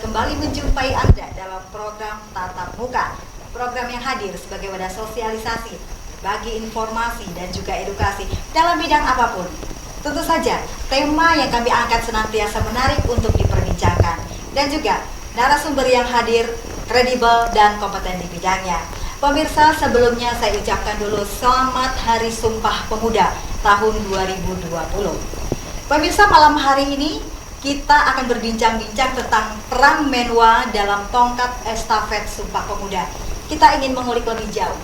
kembali menjumpai Anda dalam program Tatap Muka. Program yang hadir sebagai wadah sosialisasi, bagi informasi dan juga edukasi dalam bidang apapun. Tentu saja, tema yang kami angkat senantiasa menarik untuk diperbincangkan. Dan juga narasumber yang hadir kredibel dan kompeten di bidangnya. Pemirsa, sebelumnya saya ucapkan dulu selamat Hari Sumpah Pemuda tahun 2020. Pemirsa, malam hari ini kita akan berbincang-bincang tentang peran Menwa dalam tongkat estafet Sumpah Pemuda. Kita ingin mengulik lebih jauh,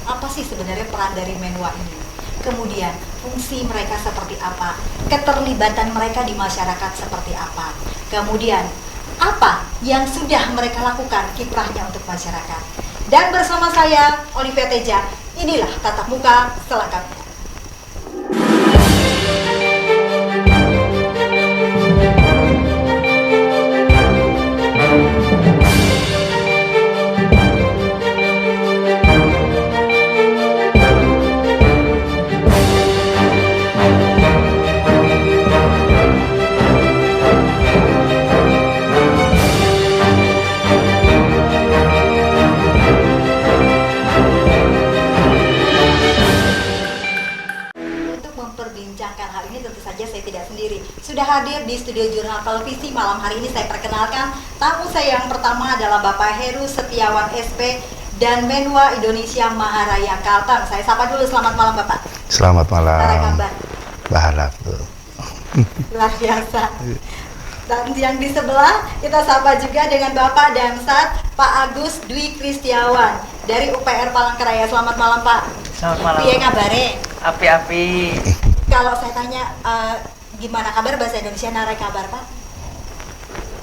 apa sih sebenarnya peran dari Menwa ini? Kemudian fungsi mereka seperti apa? Keterlibatan mereka di masyarakat seperti apa? Kemudian apa yang sudah mereka lakukan kiprahnya untuk masyarakat? Dan bersama saya Olivia Teja, inilah Tatap Muka selengkapnya. Memperbincangkan hal ini tentu saja saya tidak sendiri. Sudah hadir di studio Jurnal Televisi malam hari ini, saya perkenalkan tamu saya yang pertama adalah Bapak Heru Setiawan SP dan Menwa Indonesia Maharaya Kalteng. Saya sapa dulu, selamat malam Bapak. Selamat malam. Apa kabar? Bahala. Luar biasa. Dan yang di sebelah kita sapa juga dengan Bapak Damsat Pak Agus Dwi Kristiawan dari UPR Palangkaraya. Selamat malam Pak. Selamat malam. Piye kabare? Api-api. Kalau saya tanya gimana kabar bahasa Indonesia, narai kabar Pak?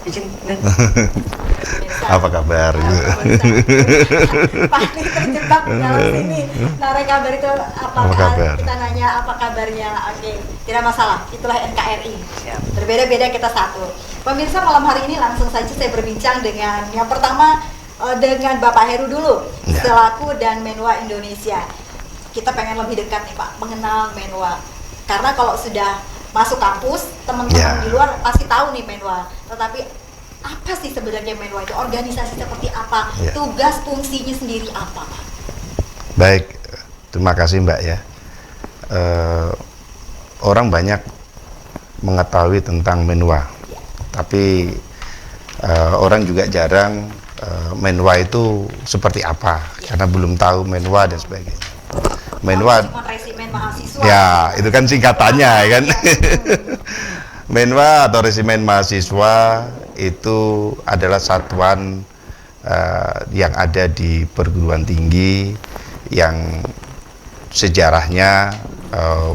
Izin. Apa kabar? Pak ini terjebak dalam sini. Narai kabar itu apa kabar? Kita nanya apa kabarnya. Oke, tidak masalah. Itulah NKRI. Siap. Berbeda-beda kita satu. Pemirsa, malam hari ini langsung saja saya berbincang dengan yang pertama dengan Bapak Heru dulu, selaku dan Menwa Indonesia. Kita pengen lebih dekat nih Pak, mengenal Menwa. Karena kalau sudah masuk kampus, teman-teman di luar pasti tahu nih Menwa. Tetapi apa sih sebenarnya Menwa itu? Organisasi seperti apa? Tugas fungsinya sendiri apa Pak? Baik, terima kasih Mbak ya. Orang banyak mengetahui tentang Menwa, tapi orang juga jarang Menwa itu seperti apa, karena belum tahu Menwa dan sebagainya. Menwa, resimen mahasiswa. Ya itu kan singkatannya kan. Menwa atau resimen mahasiswa itu adalah satuan yang ada di perguruan tinggi yang sejarahnya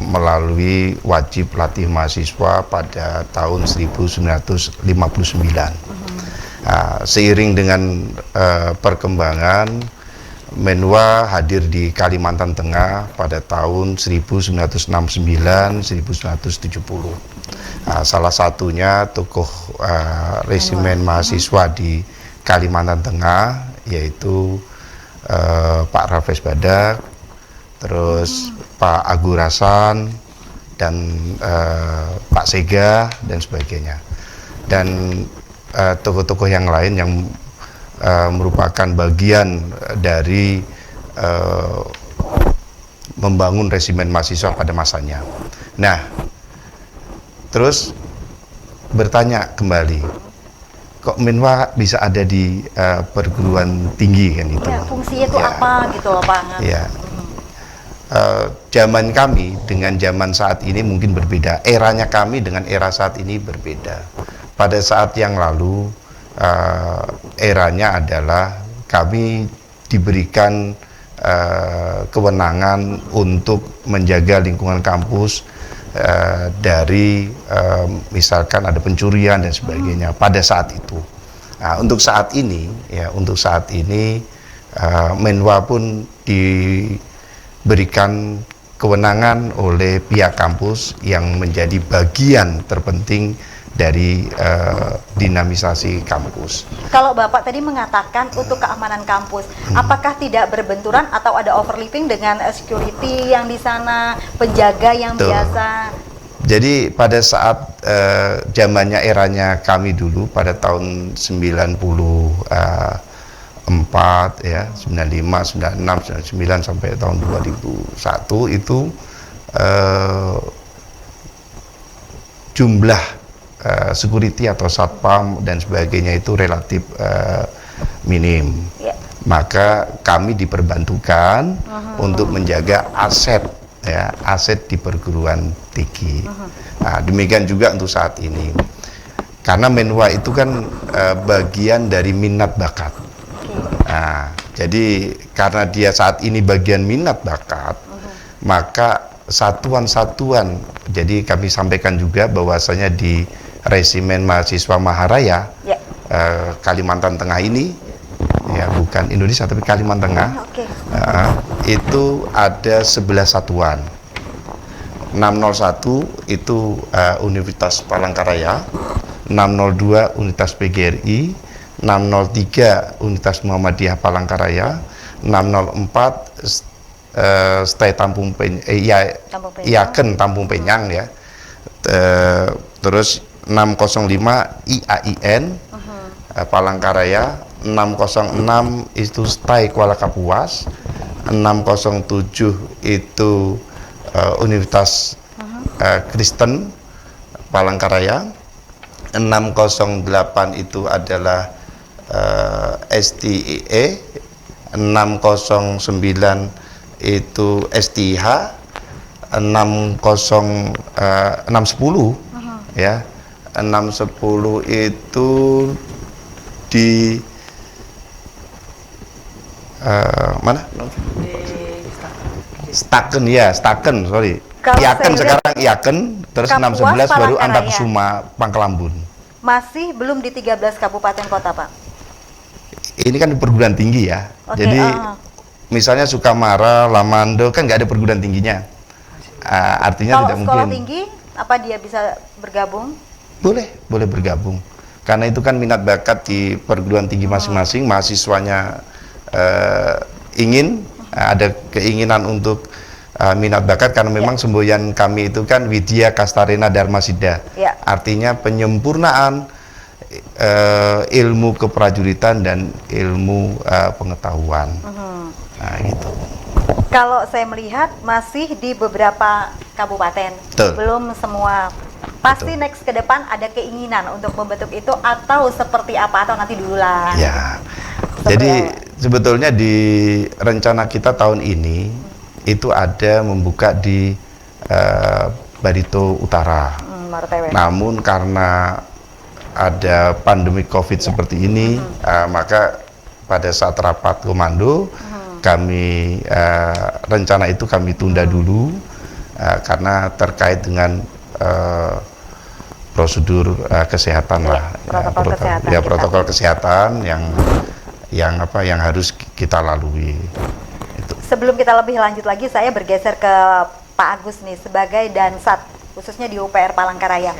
melalui wajib latih mahasiswa pada tahun 1959. Seiring dengan perkembangan, Menwa hadir di Kalimantan Tengah pada tahun 1969-1970. Salah satunya tokoh resimen mahasiswa di Kalimantan Tengah yaitu Pak Raffes Badak, terus Pak Agurasan dan Pak Sega dan sebagainya. Dan tokoh-tokoh yang lain yang merupakan bagian dari membangun resimen mahasiswa pada masanya. Nah, terus bertanya kembali, kok Menwa bisa ada di perguruan tinggi kan itu? Ya, fungsinya itu apa gitu loh Pak? Ya. Zaman kami dengan zaman saat ini mungkin berbeda. Eranya kami dengan era saat ini berbeda. Pada saat yang lalu, eranya adalah kami diberikan kewenangan untuk menjaga lingkungan kampus dari misalkan ada pencurian dan sebagainya pada saat itu. Nah, untuk saat ini Menwa pun diberikan kewenangan oleh pihak kampus yang menjadi bagian terpenting dari dinamisasi kampus. Kalau Bapak tadi mengatakan untuk keamanan kampus, apakah tidak berbenturan atau ada overlapping dengan security yang di sana, penjaga yang biasa? Jadi pada saat zamannya eranya kami dulu pada tahun 94 ya, 95, 96, 99 sampai tahun 2001 itu jumlah security atau satpam dan sebagainya itu relatif minim. Maka kami diperbantukan untuk menjaga aset ya, aset di perguruan tinggi. Nah, demikian juga untuk saat ini. Karena Menwa itu kan bagian dari minat bakat. Nah, jadi karena dia saat ini bagian minat bakat, maka satuan-satuan, jadi kami sampaikan juga bahwasanya di Resimen Mahasiswa Maharaya Kalimantan Tengah ini, ya bukan Indonesia tapi Kalimantan Tengah, itu ada 11 satuan. 601 itu Universitas Palangkaraya, 602 Universitas PGRI, 603 Universitas Muhammadiyah Palangkaraya, 604 Stay Tampung Iaken Tampung Penyang ya. Terus 605 IAIN Palangkaraya, 606 itu Stay Kuala Kapuas, 607 itu Universitas Kristen Palangkaraya, 608 itu adalah STIE, 609 itu STIH, 610 ya, 610 itu di mana? Staken ya, Staken, sorry. Iaken sekarang Iaken, terus 611 baru Antakusuma Pangkelambun. Masih belum di 13 kabupaten kota, Pak. Ini kan perguruan tinggi ya. Jadi misalnya Sukamara, Lamando kan nggak ada perguruan tingginya. Artinya kalau tidak mungkin. Kalau sekolah tinggi, apa dia bisa bergabung? Boleh bergabung. Karena itu kan minat bakat di perguruan tinggi masing-masing, mahasiswanya ingin ada keinginan untuk minat bakat, karena memang semboyan kami itu kan Widya Kastarena Dharmasida. Artinya penyempurnaan ilmu keprajuritan dan ilmu pengetahuan. Nah, gitu. Kalau saya melihat masih di beberapa kabupaten, belum semua. Pasti next ke depan ada keinginan untuk membentuk itu, atau seperti apa, atau nanti dulu lah. Ya. Jadi sebetulnya di rencana kita tahun ini itu ada membuka di Barito Utara. Namun karena ada pandemi COVID seperti ini, maka pada saat rapat komando kami rencana itu kami tunda dulu karena terkait dengan prosedur kesehatan lah, protokol kesehatan yang harus kita lalui. Sebelum kita lebih lanjut lagi, saya bergeser ke Pak Agus nih sebagai Dansat khususnya di UPR Palangkaraya.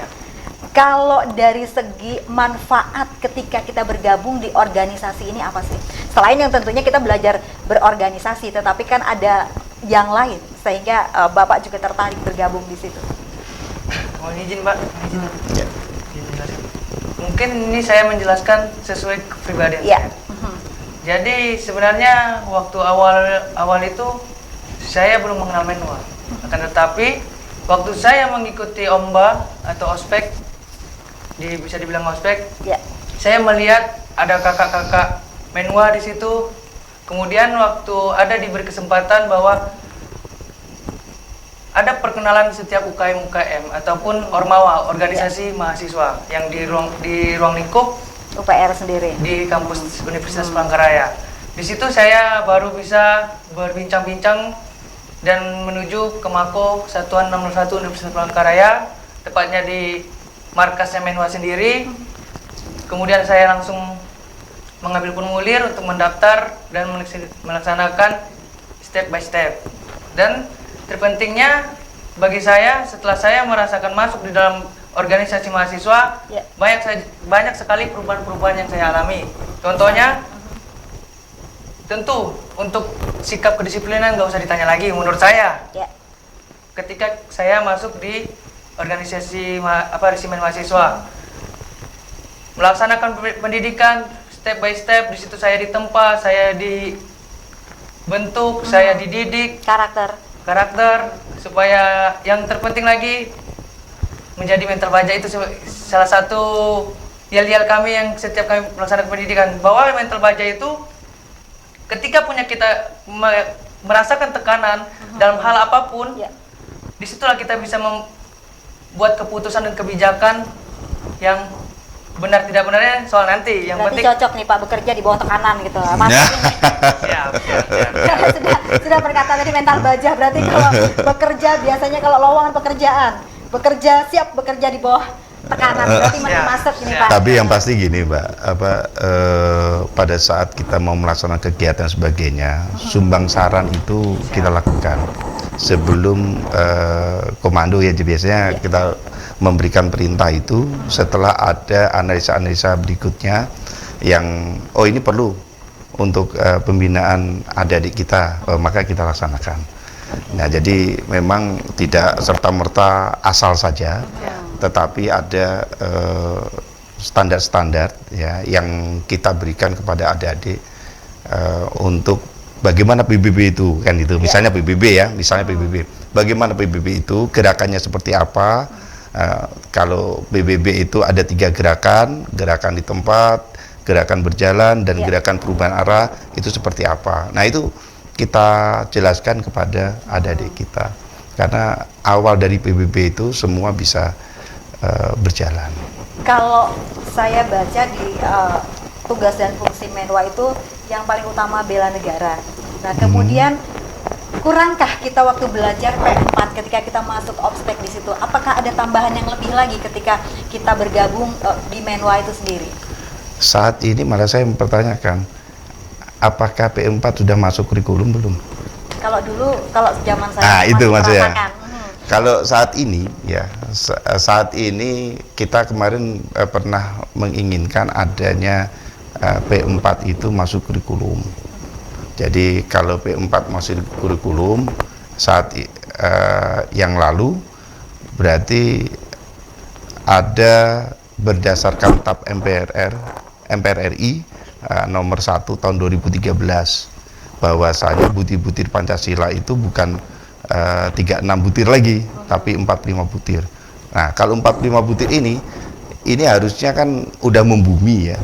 Kalau dari segi manfaat ketika kita bergabung di organisasi ini apa sih? Selain yang tentunya kita belajar berorganisasi, tetapi kan ada yang lain sehingga Bapak juga tertarik bergabung di situ. Mohon izin, Pak. Mungkin ini saya menjelaskan sesuai kepribadian saya. Jadi sebenarnya waktu awal itu saya belum mengenal Menwa. Akan tetapi waktu saya mengikuti Omba atau Ospek, bisa dibilang Ospek, saya melihat ada kakak-kakak Menwa di situ. Kemudian waktu ada diberi kesempatan bahwa ada perkenalan setiap UKM ataupun Ormawa, organisasi mahasiswa yang di ruang lingkup UPR sendiri di kampus Universitas Palangkaraya. Di situ saya baru bisa berbincang-bincang dan menuju ke Mako Satuan 601 Universitas Palangkaraya, tepatnya di markasnya Menwa sendiri. Kemudian saya langsung mengambil formulir untuk mendaftar dan melaksanakan step by step. Dan terpentingnya bagi saya, setelah saya merasakan masuk di dalam organisasi mahasiswa, banyak sekali perubahan-perubahan yang saya alami. Contohnya, tentu untuk sikap kedisiplinan nggak usah ditanya lagi menurut saya. Ketika saya masuk di organisasi resimen mahasiswa. Melaksanakan pendidikan step by step, di situ saya ditempa, saya dibentuk, saya dididik Karakter. supaya yang terpenting lagi menjadi mental baja itu salah satu yel-yel kami yang setiap kami melaksanakan pendidikan, bahwa mental baja itu ketika kita merasakan tekanan dalam hal apapun, disitulah kita bisa membuat keputusan dan kebijakan yang benar tidak benarnya soal nanti. Yang Berarti penting cocok nih Pak bekerja di bawah tekanan gitu. Mas siap. sudah berkata tadi mental baja, berarti kalau bekerja biasanya kalau lowongan pekerjaan siap bekerja di bawah tekanan, berarti masuk ini Pak. Tapi yang pasti gini Mbak, pada saat kita mau melaksanakan kegiatan sebagainya, sumbang saran itu kita lakukan sebelum komando ya, biasanya kita memberikan perintah itu setelah ada analisa-analisa berikutnya yang ini perlu untuk pembinaan adik-adik kita, maka kita laksanakan. Nah, jadi memang tidak serta-merta asal saja, tetapi ada standar-standar ya yang kita berikan kepada adik-adik untuk bagaimana PBB itu kan itu. Misalnya PBB ya, bagaimana PBB itu, gerakannya seperti apa. Kalau PBB itu ada 3 gerakan di tempat, gerakan berjalan, dan gerakan perubahan arah, itu seperti apa. Nah, itu kita jelaskan kepada adik-adik kita, karena awal dari PBB itu semua bisa berjalan. Kalau saya baca di tugas dan fungsi Menwa itu yang paling utama bela negara. Nah, kemudian kurangkah kita waktu belajar P4 ketika kita masuk obstek di situ? Apakah ada tambahan yang lebih lagi ketika kita bergabung di Menwa itu sendiri? Saat ini malah saya mempertanyakan, apakah P4 sudah masuk kurikulum belum? Kalau dulu, kalau zaman saya itu maksudnya. merasakan. Kalau saat ini ya, saat ini kita kemarin pernah menginginkan adanya P4 itu masuk kurikulum. Jadi kalau P4 masih kurikulum saat yang lalu, berarti ada berdasarkan TAP MPR RI nomor 1 tahun 2013, bahwasanya butir-butir Pancasila itu bukan 36 butir lagi, tapi 45 butir. Nah, kalau 45 butir ini harusnya kan udah membumi ya.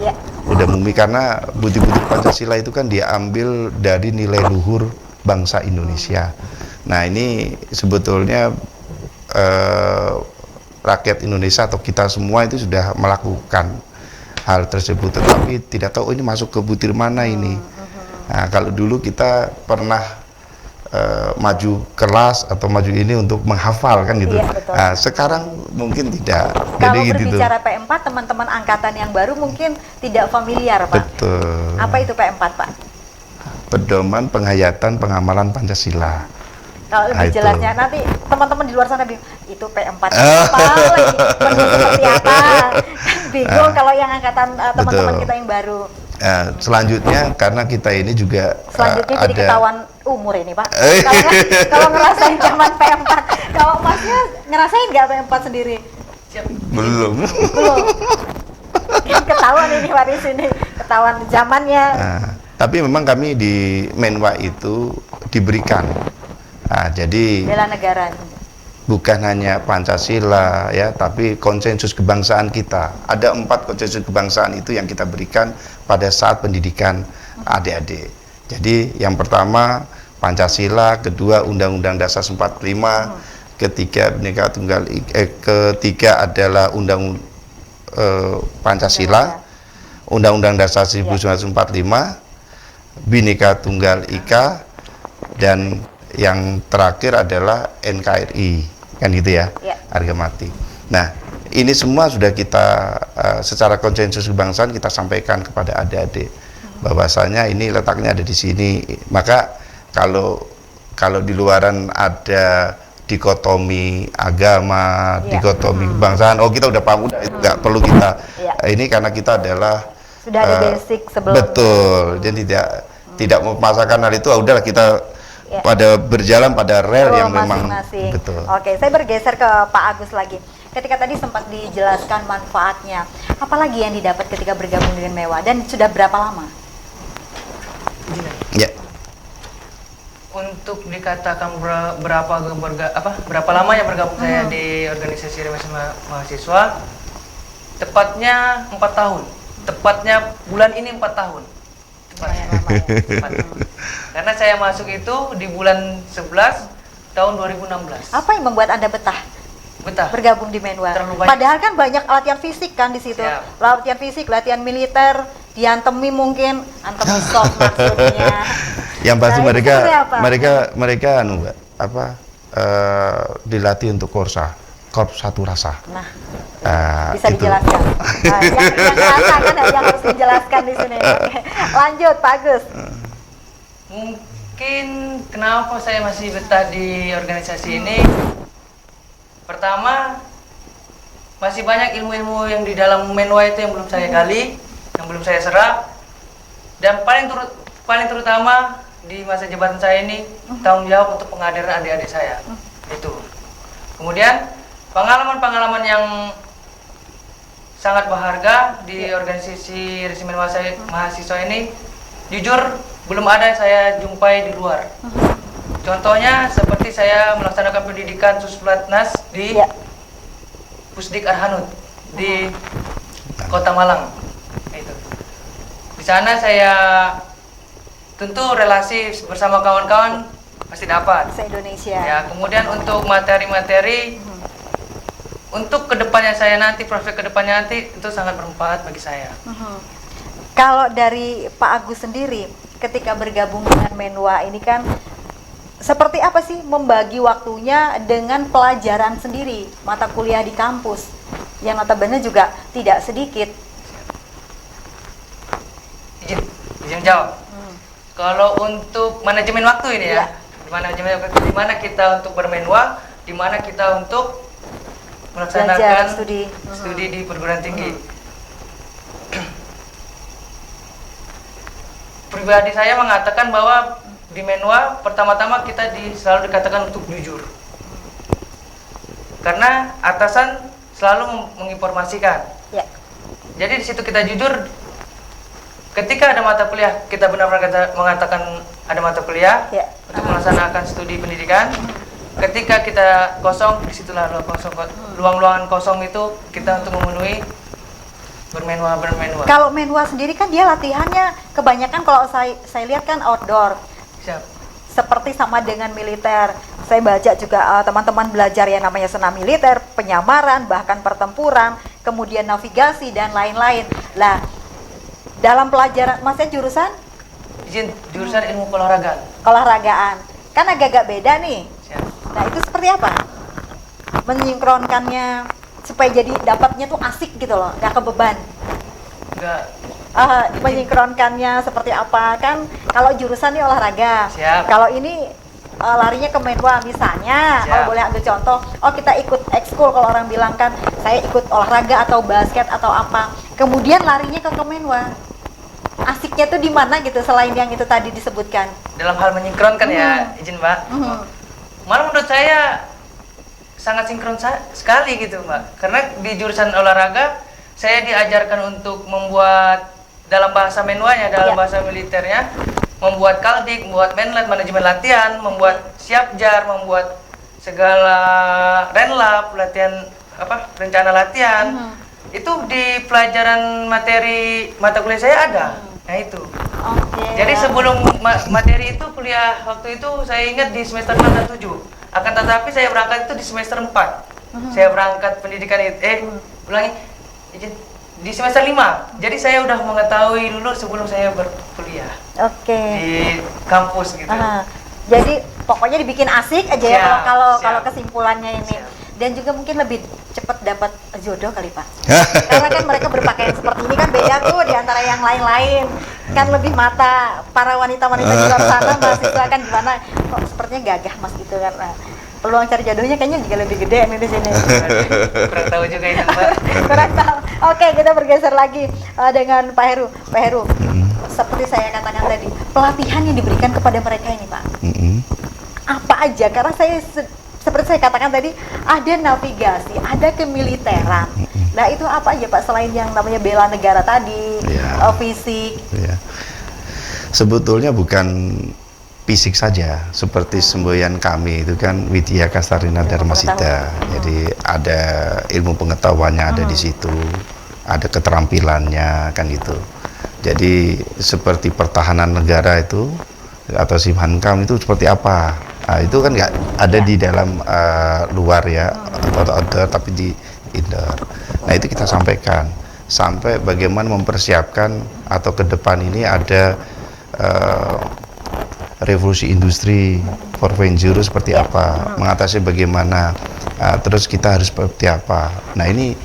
Udah membumi karena butir-butir Pancasila itu kan diambil dari nilai luhur bangsa Indonesia. Nah, ini sebetulnya rakyat Indonesia atau kita semua itu sudah melakukan hal tersebut, tetapi tidak tahu ini masuk ke butir mana ini. Nah, kalau dulu kita pernah maju kelas atau maju ini untuk menghafal kan gitu. Nah, sekarang mungkin tidak. Kalau jadi berbicara gitu. P4, teman-teman angkatan yang baru mungkin tidak familiar Pak. Betul. Apa itu P4 Pak? Pedoman penghayatan pengamalan Pancasila. Kalau lebih jelasnya nanti teman-teman di luar sana bingung, itu P4 apa lagi, menu seperti apa, bingung kalau yang angkatan teman-teman kita yang baru. Selanjutnya karena kita ini juga selanjutnya jadi ketahuan umur ini Pak. Kalau ngerasain zaman P4, kalau Masnya ngerasain nggak P4 sendiri? Belum. Ketahuan ini waris ini, ketahuan zamannya. Tapi memang kami di Menwa itu diberikan. Jadi bela negara. Bukan hanya Pancasila ya, tapi konsensus kebangsaan kita. Ada 4 konsensus kebangsaan itu yang kita berikan pada saat pendidikan adik-adik. Jadi yang pertama Pancasila, kedua Undang-Undang Dasar 45, ketiga Bhinneka Tunggal ketiga adalah Pancasila, Undang-Undang Dasar 1945, Bhinneka Tunggal Ika, dan yang terakhir adalah NKRI, kan gitu ya, harga mati. Nah, ini semua sudah kita secara konsensus kebangsaan kita sampaikan kepada adik-adik bahwasanya ini letaknya ada di sini. Maka kalau di luaran ada dikotomi agama, dikotomi kebangsaan, kita udah paham, udah itu nggak perlu kita. Ini karena kita adalah sudah ada basic sebelum. Betul, jadi tidak memaksakan hal itu. Udahlah kita Ya. pada berjalan pada rel yang memang masing-masing. betul. Oke, saya bergeser ke Pak Agus lagi. Ketika tadi sempat dijelaskan manfaatnya, apalagi yang didapat ketika bergabung dengan Mewah dan sudah berapa lama? Ya. Untuk dikatakan berapa lamanya bergabung saya di organisasi Reformasi Mahasiswa, tepatnya 4 tahun. Tepatnya bulan ini 4 tahun. Lumayan lama ya. Tepat. Karena saya masuk itu di bulan 11 tahun 2016. Apa yang membuat Anda betah bergabung di Menwa? Terlalu banyak. Padahal kan banyak latihan fisik kan di situ. Siap. Latihan fisik, latihan militer, diantemi mungkin, antem soft maksudnya. Yang pasti Nah, itu seperti apa? mereka anu Mbak, dilatih untuk korps satu rasa. Nah, bisa itu. dijelaskan. Nah, yang rasa kan yang harus dijelaskan di sini. Oke. Lanjut, Pak Agus. Mungkin kenapa saya masih betah di organisasi ini? Pertama, masih banyak ilmu-ilmu yang di dalam Menwa itu yang belum saya gali, yang belum saya serap. Dan paling terutama di masa jabatan saya ini tanggung jawab untuk pengajaran adik-adik saya. Itu. Kemudian pengalaman-pengalaman yang sangat berharga di organisasi Resimen Mahasiswa ini, jujur belum ada saya jumpai di luar. Contohnya seperti saya melaksanakan pendidikan Susplatnas di Pusdik Arhanud di Kota Malang. Itu. Di sana saya tentu relasi bersama kawan-kawan pasti dapat. Se-Indonesia. Ya, kemudian untuk materi-materi untuk kedepannya saya nanti, prospek kedepannya nanti itu sangat bermanfaat bagi saya. Kalau dari Pak Agus sendiri, ketika bergabung dengan Menwa ini kan seperti apa sih membagi waktunya dengan pelajaran sendiri, mata kuliah di kampus yang notabene juga tidak sedikit. Izin jawab. Kalau untuk manajemen waktu ini ya, di mana kita untuk bermenwa, di mana kita untuk melaksanakan studi di perguruan tinggi. Pribadi saya mengatakan bahwa di Menwa pertama-tama kita selalu dikatakan untuk jujur. Karena atasan selalu menginformasikan. Ya. Jadi di situ kita jujur. Ketika ada mata kuliah, kita benar-benar mengatakan ada mata kuliah untuk melaksanakan studi pendidikan. Ketika kita kosong, disitulah luang-luangan kosong itu kita untuk memenuhi bermenwa. Kalau Menwa sendiri kan dia latihannya kebanyakan kalau saya lihat kan outdoor. Siap. Seperti sama dengan militer. Saya baca juga teman-teman belajar yang namanya senam militer, penyamaran, bahkan pertempuran, kemudian navigasi dan lain-lain. Lah, dalam pelajaran, maksudnya jurusan? Jurusan ilmu olahragaan. Olahragaan. Kan agak-agak beda nih. Siap. Nah, itu seperti apa? Mensinkronkannya supaya jadi dapatnya tuh asik gitu loh, gak kebeban. Enggak. Mensinkronkannya seperti apa? Kan kalau jurusan ini olahraga. Siap. Kalau ini larinya ke Menwa misalnya. Kalau boleh ambil contoh, kita ikut ekskul, kalau orang bilang kan saya ikut olahraga atau basket atau apa. Kemudian larinya ke Menwa. Asiknya tuh di mana gitu selain yang itu tadi disebutkan? Dalam hal mensinkronkan ya, izin Mbak. Malah menurut saya sangat sinkron sekali gitu Mbak. Karena di jurusan olahraga saya diajarkan untuk membuat dalam bahasa Menwanya, dalam bahasa militernya, membuat kaldik, membuat menlat, manajemen latihan, membuat siapjar, membuat segala renlap, latihan rencana latihan. Itu di pelajaran materi mata kuliah saya ada. Nah itu. Jadi sebelum materi itu kuliah waktu itu saya ingat di semester 6 dan 7. Akan tetapi saya berangkat itu di semester 4. Saya berangkat pendidikan di semester 5. Jadi saya udah mengetahui dulu sebelum saya berkuliah. Di kampus gitu. Jadi pokoknya dibikin asik aja ya kalau kesimpulannya ini. Siap. Dan juga mungkin lebih cepat dapat jodoh kali Pak. Karena kan mereka berpakaian seperti ini kan beda tuh di antara yang lain-lain. Kan lebih mata para wanita-wanita di luar sana mahasiswa kan gimana? Kok sepertinya gagah Mas gitu kan. Nah, peluang cari jodohnya kayaknya juga lebih gede nih di sini. Kurang tahu juga itu Mbak. Kurang tahu. Oke, kita bergeser lagi dengan Pak Heru. Pak Heru, seperti saya katakan tadi, pelatihan yang diberikan kepada mereka ini Pak, Apa aja? Karena seperti saya katakan tadi, ada navigasi, ada kemiliteran. Nah itu apa aja Pak selain yang namanya bela negara tadi, fisik? Ya. Sebetulnya bukan fisik saja, seperti semboyan kami itu kan Widya Kasarina Dharmasida. Jadi ada ilmu pengetahuannya ada di situ, ada keterampilannya kan gitu. Jadi seperti pertahanan negara itu atau Simhankam itu seperti apa? Nah, itu kan nggak ada di dalam luar ya atau outdoor, tapi di indoor. Nah itu kita sampaikan sampai bagaimana mempersiapkan atau ke depan ini ada revolusi industri 4.0 seperti apa, mengatasi bagaimana, terus kita harus seperti apa. Nah ini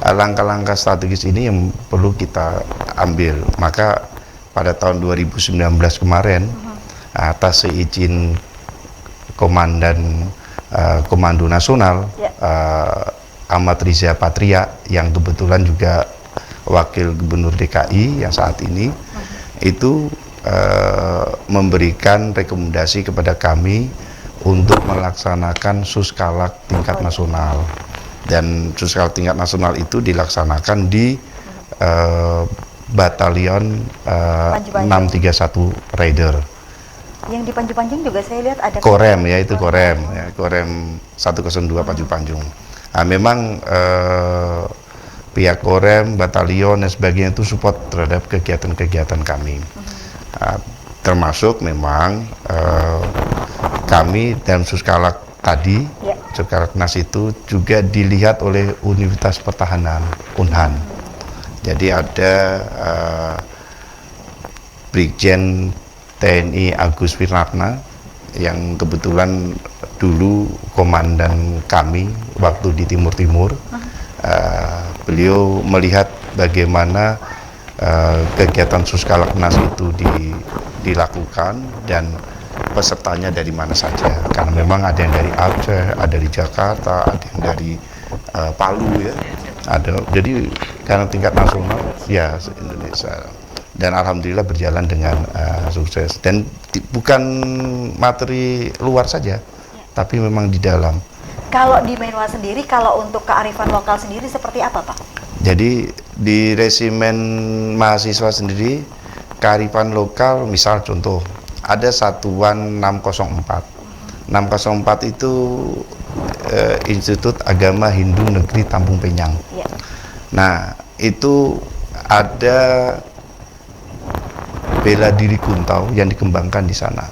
langkah-langkah strategis ini yang perlu kita ambil. Maka pada tahun 2019 kemarin atas seizin Komandan Komando Nasional Ahmad Riza Patria yang kebetulan juga Wakil Gubernur DKI yang saat ini itu memberikan rekomendasi kepada kami untuk melaksanakan Suskalak tingkat nasional, dan Suskalak tingkat nasional itu dilaksanakan di Batalion 631 Raider. Yang di Panju-Panjung juga saya lihat ada Korem ya, itu Korem ya, Korem 102 Panju-Panjung. Nah, memang pihak Korem, batalion dan sebagainya itu support terhadap kegiatan-kegiatan kami. Termasuk memang kami dan Suskalak tadi, Suskalak Nas itu juga dilihat oleh Universitas Pertahanan Unhan. Jadi ada Brigjen TNI Agus Wirnatna yang kebetulan dulu komandan kami waktu di Timur-Timur. Beliau melihat bagaimana kegiatan Suskalak Nas itu dilakukan dan pesertanya dari mana saja, karena memang ada yang dari Aceh, ada dari Jakarta, ada yang dari Palu ya, ada. Jadi karena tingkat nasional ya se-Indonesia, dan alhamdulillah berjalan dengan sukses, dan bukan materi luar saja, tapi memang di dalam. Kalau di Menwa sendiri, kalau untuk kearifan lokal sendiri seperti apa Pak? Jadi di resimen mahasiswa sendiri, kearifan lokal, misal contoh, ada satuan 604. 604 itu Institut Agama Hindu Negeri Tampung Penyang. Nah, itu ada bela diri Kuntau yang dikembangkan di sana.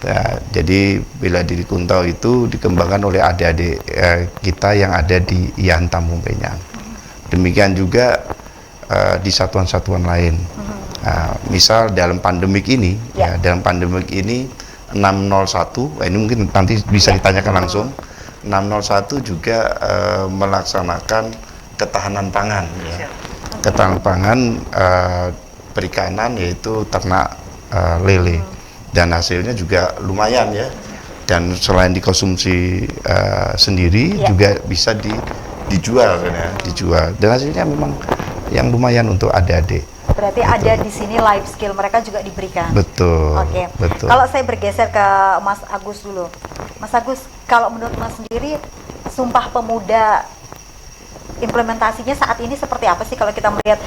Nah, jadi bela diri Kuntau itu dikembangkan oleh adik-adik kita yang ada di IAN Tampung Penyang. Demikian juga di satuan-satuan lain. Misal dalam pandemik ini, dalam pandemik ini 601, ini mungkin nanti bisa ditanyakan langsung. 601 juga melaksanakan ketahanan pangan. Ketahanan pangan perikanan, yaitu ternak lele, dan hasilnya juga lumayan ya. Dan selain dikonsumsi sendiri, juga bisa dijual ya, dijual, dan hasilnya memang yang lumayan untuk adik-adik. Berarti ada di sini life skill mereka juga diberikan. Betul. Oke. Betul. Kalau saya bergeser ke Mas Agus dulu, Mas Agus, kalau menurut Mas sendiri, Sumpah Pemuda implementasinya saat ini seperti apa sih? Kalau kita melihat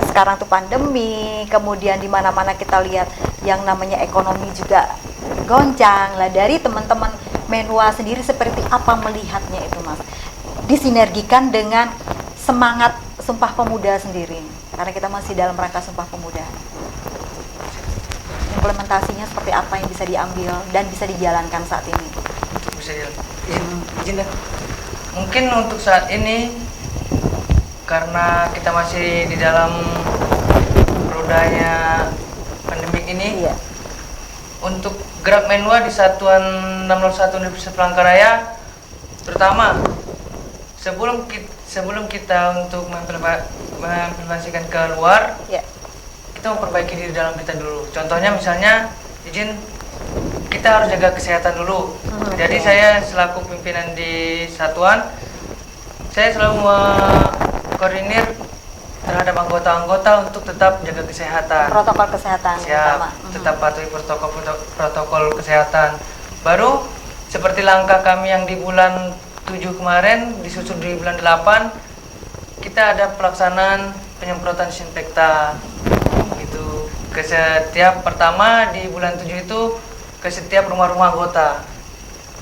sekarang tuh pandemi, kemudian di mana-mana kita lihat yang namanya ekonomi juga goncang lah. Dari teman-teman Menwa sendiri seperti apa melihatnya itu, Mas? Disinergikan dengan semangat Sumpah Pemuda sendiri, karena kita masih dalam rangka Sumpah Pemuda. Implementasinya seperti apa yang bisa diambil dan bisa dijalankan saat ini? Bisa izin dah. Mungkin untuk saat ini, karena kita masih di dalam rodanya pandemi ini, untuk gerak Menwa di Satuan 601 Universitas Palangkaraya, terutama sebelum kita untuk mengimplementasikan ke luar, kita memperbaiki diri dalam kita dulu. Contohnya misalnya, izin, kita harus jaga kesehatan dulu. Jadi saya selaku pimpinan di satuan, saya selalu mengkoordinir terhadap anggota-anggota untuk tetap jaga kesehatan. Protokol kesehatan Siap, utama. tetap patuhi protokol kesehatan. Baru seperti langkah kami yang di bulan 7 kemarin, disusul di bulan 8, kita ada pelaksanaan penyemprotan disinfektan. Gitu. Ke setiap pertama di bulan 7 itu ke setiap rumah-rumah anggota.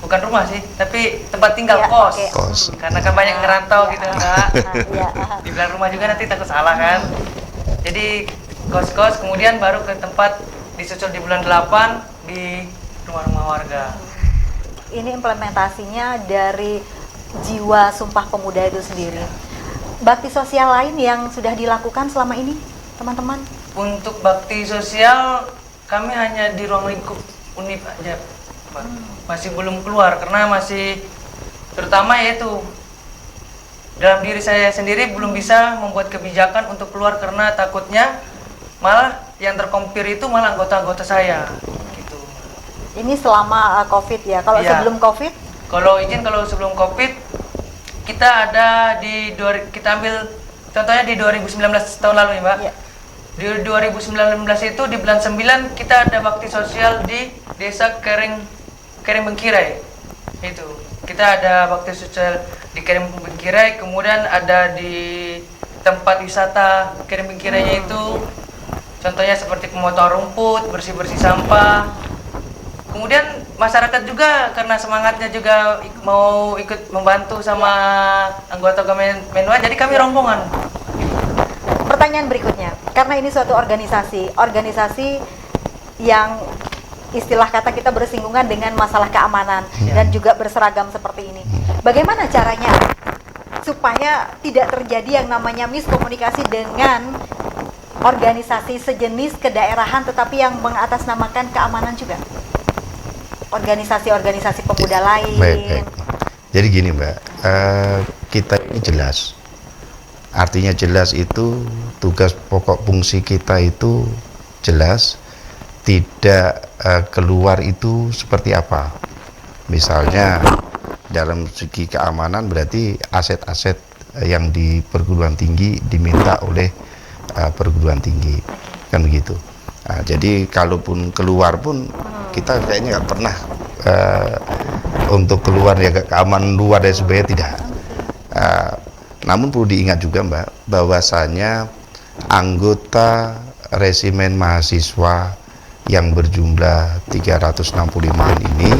Bukan rumah sih, tapi tempat tinggal, Ya, kos. oke. Kos. Karena kan banyak ngerantau gitu, Mbak. Iya. Dibilang rumah juga nanti takut salah kan. Jadi kos-kos, kemudian baru ke tempat disusul di bulan 8 di rumah-rumah warga. Ini implementasinya dari jiwa Sumpah Pemuda itu sendiri. Bakti sosial lain yang sudah dilakukan selama ini, teman-teman? Untuk bakti sosial kami hanya di ruang lingkup UNIF aja, Pak. Masih belum keluar karena masih terutama yaitu dalam diri saya sendiri belum bisa membuat kebijakan untuk keluar karena takutnya malah yang terkompir itu malah anggota-anggota saya gitu. Ini selama COVID ya. Kalau Iya. sebelum COVID, Kalau sebelum Covid kita ada kita ambil contohnya di 2019 tahun lalu ya, Mbak. Iya. Di 2019 itu di bulan 9 kita ada bakti sosial di Desa Kering Bengkirai. Itu. Kita ada bakti sosial di Kering Bengkirai, kemudian ada di tempat wisata Kering Bengkirainya itu contohnya seperti pemotong rumput, bersih-bersih sampah. Kemudian masyarakat juga karena semangatnya juga mau ikut membantu sama anggota Menwa, jadi kami rombongan. pertanyaan berikutnya, karena ini suatu organisasi yang istilah kata kita bersinggungan dengan masalah keamanan dan juga berseragam seperti ini. Bagaimana caranya supaya tidak terjadi yang namanya miskomunikasi dengan organisasi sejenis kedaerahan tetapi yang mengatasnamakan keamanan juga? Organisasi-organisasi pemuda lain. Baik. Jadi gini Mbak, kita ini jelas. Artinya jelas itu tugas pokok fungsi kita itu jelas, tidak keluar itu seperti apa. Misalnya dalam segi keamanan berarti aset-aset yang di perguruan tinggi diminta oleh perguruan tinggi, kan begitu. Nah, jadi kalaupun keluar pun kita kayaknya nggak pernah untuk keluar ya keamanan luar dan sebagainya tidak. Namun perlu diingat juga Mbak bahwasanya anggota resimen mahasiswa yang berjumlah 365 ini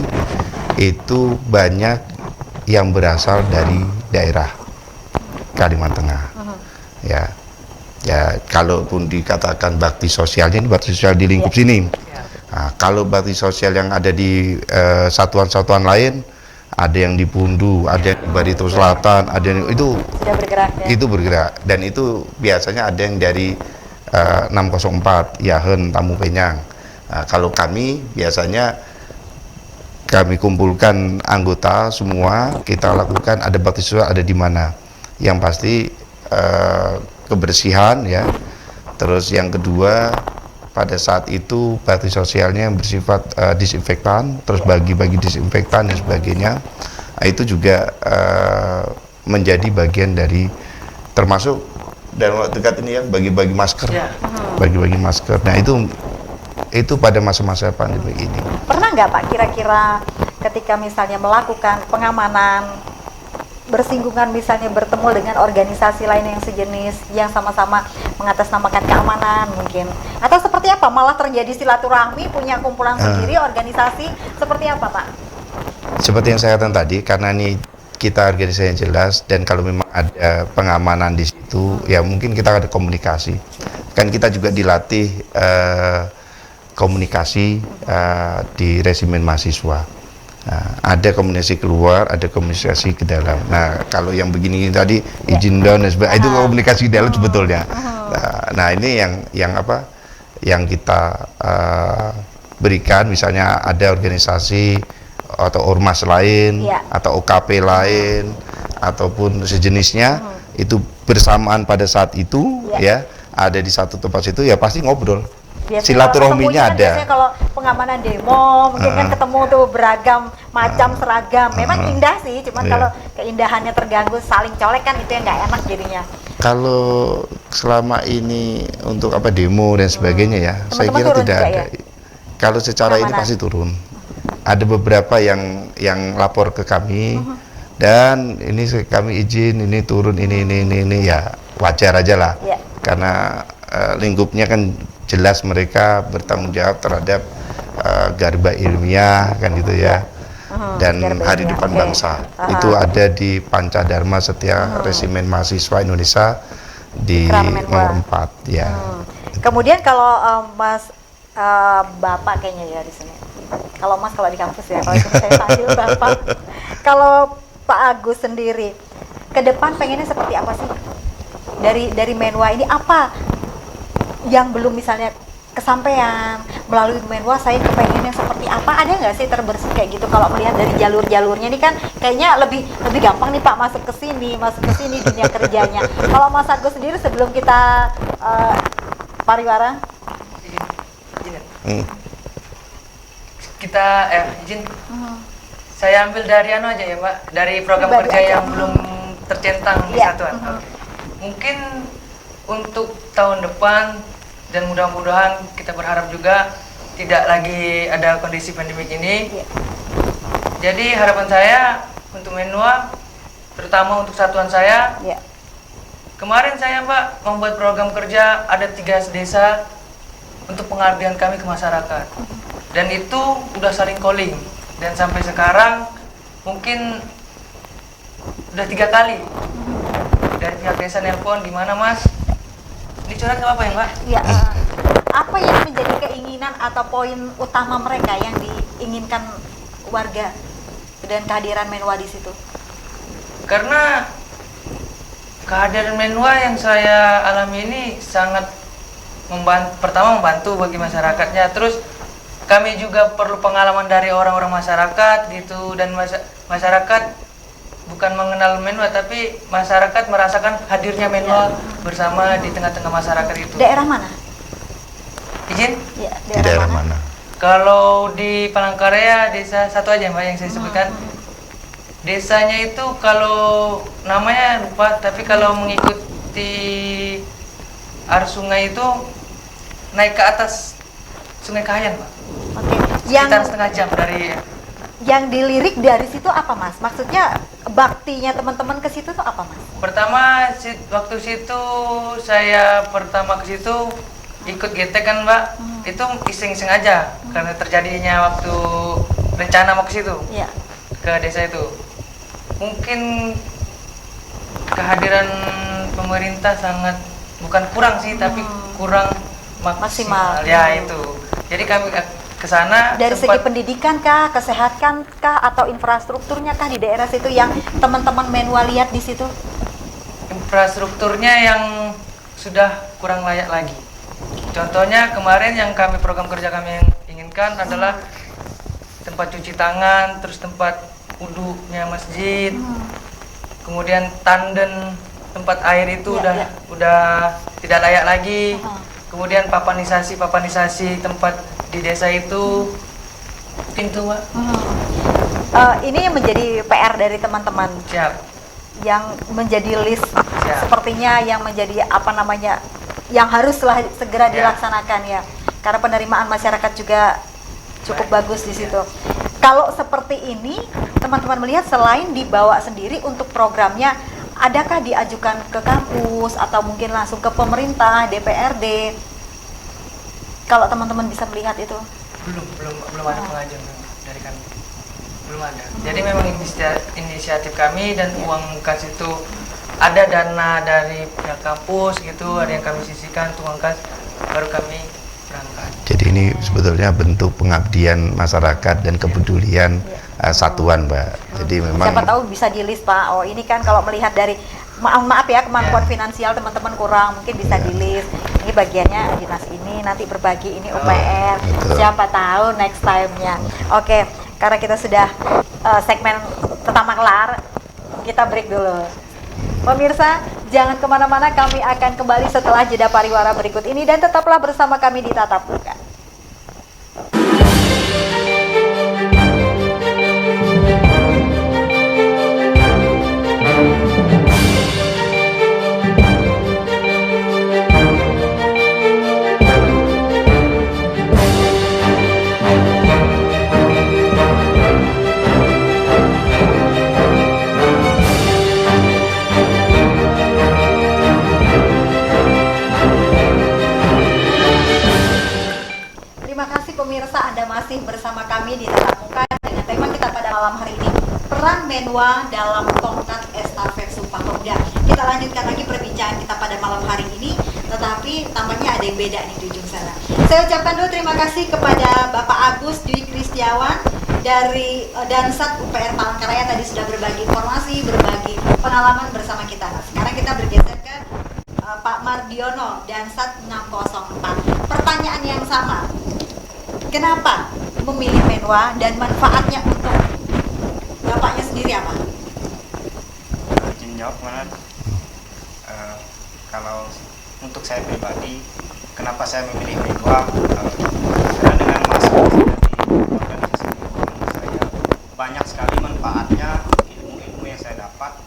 itu banyak yang berasal dari daerah Kalimantan Tengah. Ya, kalaupun dikatakan bakti sosialnya ini bakti sosial di lingkup sini. Nah, kalau bakti sosial yang ada di satuan-satuan lain, ada yang di Pundu, ada yang di Barito Selatan, ada yang itu Sudah bergerak ya? Itu bergerak dan itu biasanya ada yang dari 604 Yahen Tamu Penyang. Nah, kalau kami biasanya kami kumpulkan anggota semua, kita lakukan ada bakti sosial ada di mana. Yang pasti kebersihan ya. Terus yang kedua pada saat itu bakti sosialnya yang bersifat disinfektan, terus bagi-bagi disinfektan dan sebagainya. Nah, itu juga menjadi bagian dari termasuk dalam waktu dekat ini ya bagi-bagi masker. Bagi-bagi masker. Nah, itu pada masa-masa pandemi ini. Pernah nggak Pak kira-kira ketika misalnya melakukan pengamanan bersinggungan misalnya bertemu dengan organisasi lain yang sejenis yang sama-sama mengatasnamakan keamanan mungkin, atau seperti apa malah terjadi silaturahmi punya kumpulan sendiri organisasi seperti apa Pak? Seperti yang saya katakan tadi, karena ini kita organisasi yang jelas dan kalau memang ada pengamanan di situ ya mungkin kita ada komunikasi, kan kita juga dilatih komunikasi di resimen mahasiswa. Nah, ada komunikasi keluar, ada komunikasi ke dalam. Nah, kalau yang begini tadi izin down dan sebagainya, itu komunikasi dalam sebetulnya. Nah, ini yang kita berikan, misalnya ada organisasi atau ormas lain, atau OKP lain, ataupun sejenisnya, itu bersamaan pada saat itu, ya, ada di satu tempat situ, ya pasti ngobrol. Silaturahminya ada. Biasanya kalau pengamanan demo mungkin kan ketemu tuh beragam macam seragam. Memang indah sih, cuman kalau keindahannya terganggu saling colek kan itu yang nggak enak jadinya. Kalau selama ini untuk apa demo dan sebagainya ya, saya Teman-teman kira turun tidak juga ada. ya? Kalau secara ini Pengamanan. pasti turun. Ada beberapa yang lapor ke kami dan ini kami izin ini turun ini ya wajar aja lah. Ya. Karena lingkupnya kan jelas mereka bertanggung jawab terhadap garba ilmiah kan gitu ya. Dan garba hari ilmiah, depan oke. bangsa itu ada di Pancadharma Setia Resimen Mahasiswa Indonesia di Kramenwa. nomor 4 ya. Kemudian kalau Mas Bapak kayaknya ya di sini. Kalau Mas kalau di kampus ya, kalau di sini saya panggil Bapak. Kalau Pak Agus sendiri, ke depan pengennya seperti apa sih? Dari Menwa ini apa yang belum misalnya kesampaian melalui Menwa, saya kepengennya seperti apa, ada nggak sih terbersit kayak gitu? Kalau melihat dari jalur-jalurnya ini kan kayaknya lebih gampang nih Pak masuk ke sini dunia kerjanya. Kalau Mas Agus sendiri sebelum kita pariwara, Izin ya? Hmm. Kita izin saya ambil dari aja ya Pak, dari program Pribadi kerja aja. yang belum tercentang di Iya. satuan. Oke. Mungkin untuk tahun depan dan mudah-mudahan kita berharap juga tidak lagi ada kondisi pandemik ini. Iya. Jadi harapan saya untuk Menwa, terutama untuk satuan saya, ya. kemarin saya Pak membuat program kerja ada 3 desa untuk pengabdian kami ke masyarakat. Dan itu udah saling calling. Dan sampai sekarang mungkin udah 3 kali dari pihak desa nelpon, gimana Mas? Dicoret nggak apa-apa ya Mbak? Ya, apa yang menjadi keinginan atau poin utama mereka yang diinginkan warga dan kehadiran Menwa di situ? Karena kehadiran Menwa yang saya alami ini sangat pertama membantu bagi masyarakatnya, terus kami juga perlu pengalaman dari orang-orang masyarakat gitu, dan masyarakat bukan mengenal Menwa tapi masyarakat merasakan hadirnya Menwa bersama di tengah-tengah masyarakat itu. Daerah mana? Izin? Ya, Di daerah mana? Kalau di Palangkaraya desa satu aja Mbak yang saya sebutkan. Desanya itu kalau namanya lupa, tapi kalau mengikuti arus sungai itu naik ke atas Sungai Kahayan Pak. Oke. Yang Sekitar setengah jam dari dilirik dari situ apa Mas? Maksudnya baktinya teman-teman ke situ tuh apa Mas? pertama waktu situ saya pertama ke situ ikut getek kan Mbak. Itu iseng-iseng aja karena terjadinya waktu rencana mau ke situ. Iya. Ke desa itu. Mungkin kehadiran pemerintah sangat bukan kurang sih, tapi kurang maksimal. Maksimal. Ya itu. Jadi kami ke sana Dari segi sempat pendidikan kah, kesehatan kah, atau infrastrukturnya kah di daerah situ yang teman-teman Menwa lihat di situ? infrastrukturnya yang sudah kurang layak lagi. Contohnya kemarin yang program kerja kami yang inginkan adalah tempat cuci tangan, terus tempat wudhunya masjid, kemudian tanden tempat air itu Iya, udah tidak layak lagi. Aha. Kemudian papanisasi tempat di desa itu pintu Pak. Ini yang menjadi PR dari teman-teman Siap. yang menjadi list Ya. sepertinya yang menjadi apa namanya yang haruslah segera Ya. dilaksanakan ya, karena penerimaan masyarakat juga cukup Baik. bagus di situ. Kalau seperti ini teman-teman melihat selain dibawa sendiri untuk programnya, adakah diajukan ke kampus atau mungkin langsung ke pemerintah, DPRD? Kalau teman-teman bisa melihat itu. belum ada pengajuan dari kami, belum ada. Jadi memang inisiatif kami dan uang kas itu ada dana dari pihak kampus gitu, ada yang kami sisihkan untuk uang kas, baru kami berangkat. Jadi ini sebetulnya bentuk pengabdian masyarakat dan kepedulian satuan, Mbak. Jadi memang Siapa tahu bisa di list Pak. Oh ini kan kalau melihat dari maaf ya kemampuan Ya. finansial teman-teman kurang, mungkin bisa di list. Ini bagiannya dinas ini, nanti berbagi ini UPR. betul. Siapa tahu next time-nya. Oke, karena kita sudah segmen pertama kelar, kita break dulu. Pemirsa, jangan kemana-mana, kami akan kembali setelah jeda pariwara berikut ini dan tetaplah bersama kami di Tatap Muka. peran Menwa dalam tongkat estafet Sumpah Pemuda. Kita lanjutkan lagi perbincangan kita pada malam hari ini, tetapi tampaknya ada yang beda nih di ujung sana. Saya ucapkan dulu terima kasih kepada Bapak Agus Dwi Kristiawan dari Dansat UPR Palangkaraya, tadi sudah berbagi informasi, berbagi pengalaman bersama kita. Nah, sekarang kita bergeser ke Pak Mardiono, Dansat 604. Pertanyaan yang sama, kenapa memilih Menwa dan manfaatnya untuk Bapaknya sendiri apa? Izin jawab mana? Kalau untuk saya pribadi, kenapa saya memilih Menwa? Karena dengan masuk di organisasi Menwa saya banyak sekali manfaatnya, ilmu-ilmu yang saya dapat